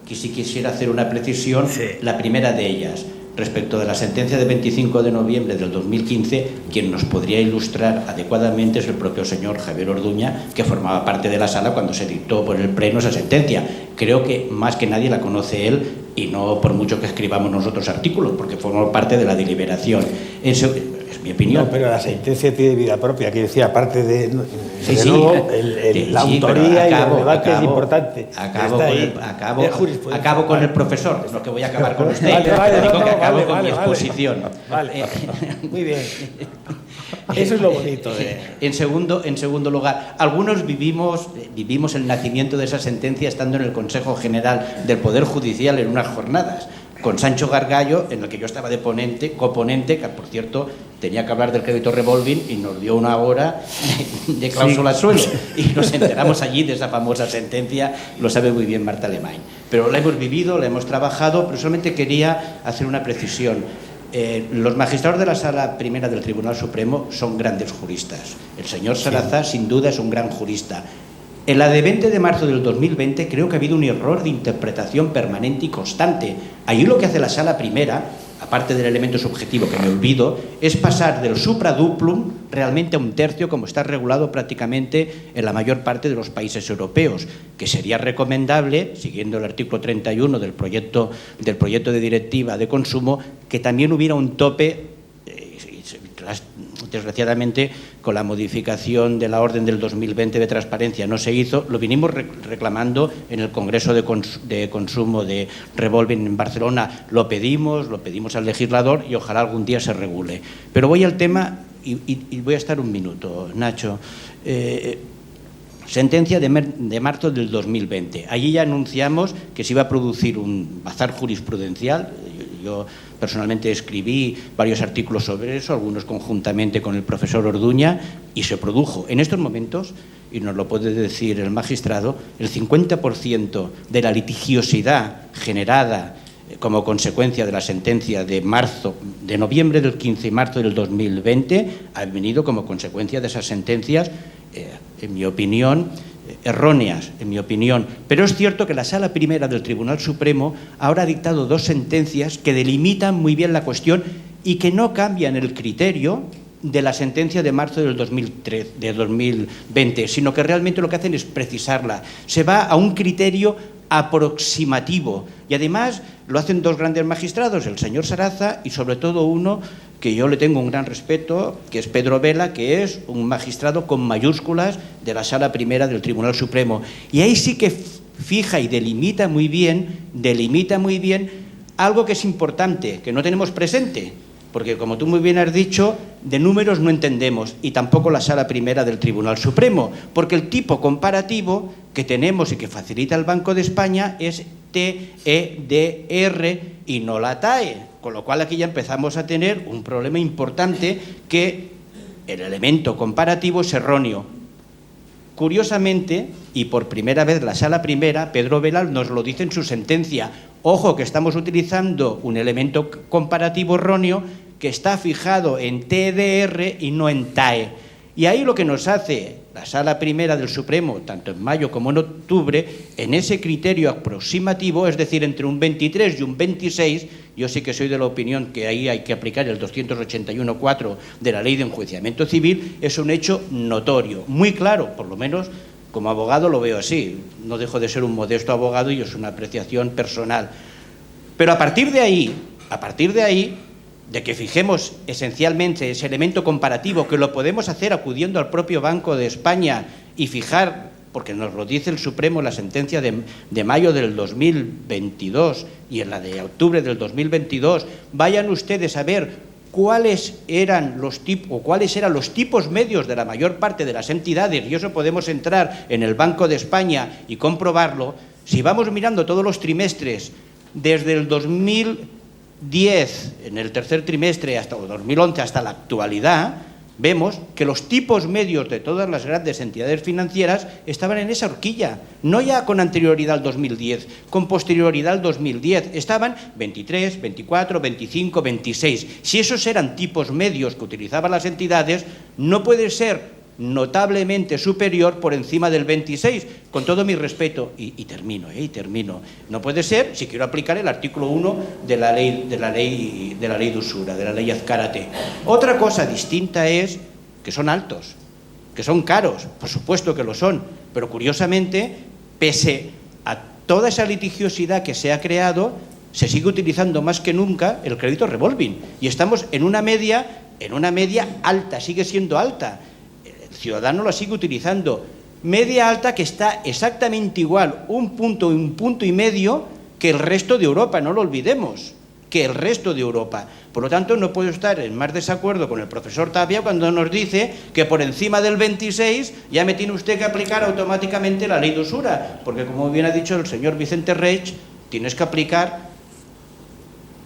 si quisiera hacer una precisión, la primera de ellas. Respecto de la sentencia de 25 de noviembre del 2015, quien nos podría ilustrar adecuadamente es el propio señor Javier Orduña, que formaba parte de la sala cuando se dictó por el Pleno esa sentencia. Creo que más que nadie la conoce él, y no por mucho que escribamos nosotros artículos, porque formó parte de la deliberación. Eso es mi opinión. No, pero la sentencia tiene vida propia, que decía, aparte de Sí, nuevo, la autoría y el debate es importante. Acabo con el profesor, es lo que voy a acabar con usted. Vale, con mi exposición. Vale. Muy bien. Eso es lo bonito de... En segundo lugar, algunos vivimos el nacimiento de esa sentencia estando en el Consejo General del Poder Judicial en unas jornadas, con Sancho Gargallo, en el que yo estaba de coponente, que por cierto tenía que hablar del crédito revolving y nos dio una hora de cláusula suelo. Y nos enteramos allí de esa famosa sentencia, lo sabe muy bien Marta Alemany. Pero la hemos vivido, la hemos trabajado, pero solamente quería hacer una precisión. Los magistrados de la Sala Primera del Tribunal Supremo son grandes juristas. El señor Saraza, sin duda, es un gran jurista. En la de 20 de marzo del 2020 creo que ha habido un error de interpretación permanente y constante. Allí lo que hace la Sala Primera, aparte del elemento subjetivo que me olvido, es pasar del supraduplum realmente a un tercio, como está regulado prácticamente en la mayor parte de los países europeos, que sería recomendable, siguiendo el artículo 31 del proyecto de directiva de consumo, que también hubiera un tope. Desgraciadamente, con la modificación de la orden del 2020 de transparencia no se hizo. Lo vinimos reclamando en el Congreso de Consumo de Revolving en Barcelona. Lo pedimos al legislador y ojalá algún día se regule. Pero voy al tema y voy a estar un minuto, Nacho. Sentencia de marzo del 2020. Allí ya anunciamos que se iba a producir un bazar jurisprudencial. Yo personalmente escribí varios artículos sobre eso, algunos conjuntamente con el profesor Orduña, y se produjo. En estos momentos, y nos lo puede decir el magistrado, el 50% de la litigiosidad generada como consecuencia de la sentencia de noviembre del 15 y marzo del 2020 ha venido como consecuencia de esas sentencias, en mi opinión, erróneas, en mi opinión. Pero es cierto que la Sala Primera del Tribunal Supremo ahora ha dictado dos sentencias que delimitan muy bien la cuestión y que no cambian el criterio de la sentencia de marzo del 2020, sino que realmente lo que hacen es precisarla. Se va a un criterio aproximativo y además lo hacen dos grandes magistrados, el señor Saraza y sobre todo uno que yo le tengo un gran respeto, que es Pedro Vela, que es un magistrado con mayúsculas de la Sala Primera del Tribunal Supremo. Y ahí sí que fija y delimita muy bien algo que es importante, que no tenemos presente, porque como tú muy bien has dicho, de números no entendemos, y tampoco la Sala Primera del Tribunal Supremo, porque el tipo comparativo que tenemos y que facilita el Banco de España es TEDR y no la TAE, con lo cual aquí ya empezamos a tener un problema importante, que el elemento comparativo es erróneo. Curiosamente, y por primera vez la Sala Primera, Pedro Vela nos lo dice en su sentencia. Ojo, que estamos utilizando un elemento comparativo erróneo que está fijado en TDR y no en TAE. Y ahí lo que nos hace la Sala Primera del Supremo, tanto en mayo como en octubre, en ese criterio aproximativo, es decir, entre un 23 y un 26, yo sí que soy de la opinión que ahí hay que aplicar el 281.4 de la Ley de Enjuiciamiento Civil, es un hecho notorio, muy claro, por lo menos como abogado lo veo así. No dejo de ser un modesto abogado y es una apreciación personal. Pero a partir de ahí, de que fijemos esencialmente ese elemento comparativo, que lo podemos hacer acudiendo al propio Banco de España y fijar porque nos lo dice el Supremo en la sentencia de mayo del 2022 y en la de octubre del 2022. Vayan ustedes a ver cuáles eran los tipos medios de la mayor parte de las entidades, y eso podemos entrar en el Banco de España y comprobarlo. Si vamos mirando todos los trimestres, desde el 2010, en el tercer trimestre, hasta el 2011, hasta la actualidad, vemos que los tipos medios de todas las grandes entidades financieras estaban en esa horquilla, no ya con anterioridad al 2010, con posterioridad al 2010, estaban 23, 24, 25, 26. Si esos eran tipos medios que utilizaban las entidades, no puede ser notablemente superior por encima del 26, con todo mi respeto, y termino. No puede ser, si quiero aplicar el artículo 1 de la ley de usura, de la ley Azcárate. Otra cosa distinta es que son altos, que son caros, por supuesto que lo son, pero curiosamente, pese a toda esa litigiosidad que se ha creado, se sigue utilizando más que nunca el crédito revolving, y estamos en una media alta, sigue siendo alta. El ciudadano lo sigue utilizando. Media alta que está exactamente igual, un punto y medio, que el resto de Europa, no lo olvidemos, que el resto de Europa. Por lo tanto, no puedo estar en más desacuerdo con el profesor Tapia cuando nos dice que por encima del 26 ya me tiene usted que aplicar automáticamente la ley de usura, porque como bien ha dicho el señor Vicente Reich, tienes que aplicar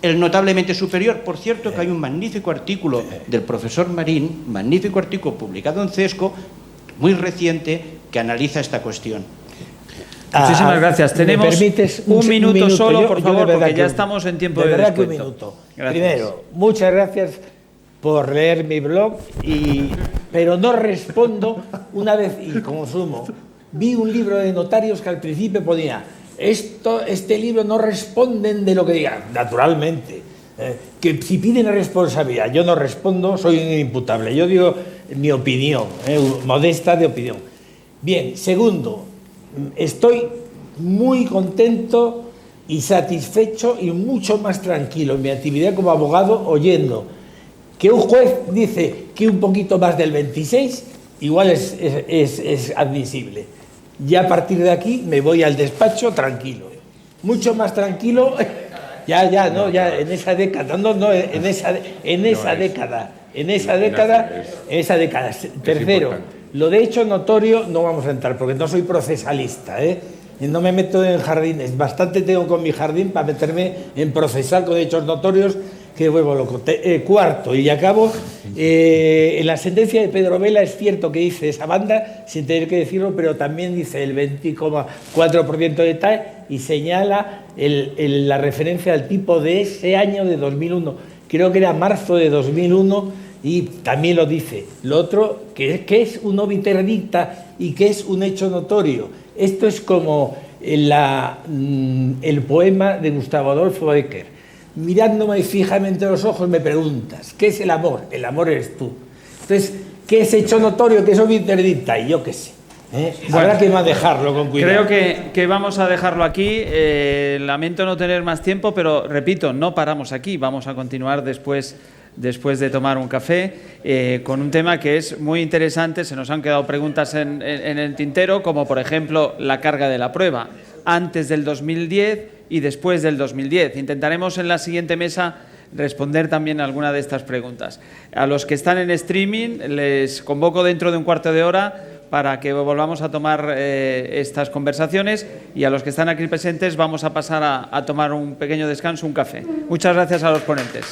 el notablemente superior. Por cierto, que hay un magnífico artículo del profesor Marín, magnífico artículo publicado en CESCO, muy reciente, que analiza esta cuestión. Muchísimas gracias. Tenemos un minuto solo, por favor, porque ya estamos en tiempo de descuento. Un minuto. Primero, muchas gracias por leer mi blog, pero no respondo una vez, y como sumo, vi un libro de notarios que al principio ponía: este libro no responden de lo que digan. Naturalmente, que si piden responsabilidad, yo no respondo, soy inimputable. Yo digo mi opinión, modesta de opinión. Bien, segundo, estoy muy contento y satisfecho y mucho más tranquilo en mi actividad como abogado, oyendo que un juez dice que un poquito más del 26 igual es admisible. Ya a partir de aquí me voy al despacho tranquilo, mucho más tranquilo, ya en esa década, en esa década. Tercero, lo de hecho notorio no vamos a entrar porque no soy procesalista, y no me meto en jardines, bastante tengo con mi jardín para meterme en procesar con hechos notorios que vuelvo loco. Cuarto, y acabo, en la sentencia de Pedro Vela es cierto que dice esa banda, sin tener que decirlo, pero también dice el 20,4% de tal, y señala la referencia al tipo de ese año de 2001, creo que era marzo de 2001, y también lo dice. Lo otro, que es un obiter dicta y que es un hecho notorio. Esto es como el poema de Gustavo Adolfo Bécquer. Mirándome fijamente a los ojos me preguntas, ¿qué es el amor? El amor eres tú. Entonces, ¿qué es hecho notorio? ¿Qué es obiter dicta? Y yo qué sé. Habrá que dejarlo con cuidado. Creo que vamos a dejarlo aquí. Lamento no tener más tiempo, pero repito, no paramos aquí. Vamos a continuar después de tomar un café, con un tema que es muy interesante. Se nos han quedado preguntas en el tintero, como por ejemplo la carga de la prueba, antes del 2010 y después del 2010. Intentaremos en la siguiente mesa responder también a alguna de estas preguntas. A los que están en streaming les convoco dentro de un cuarto de hora para que volvamos a tomar estas conversaciones, y a los que están aquí presentes vamos a pasar a tomar un pequeño descanso, un café. Muchas gracias a los ponentes.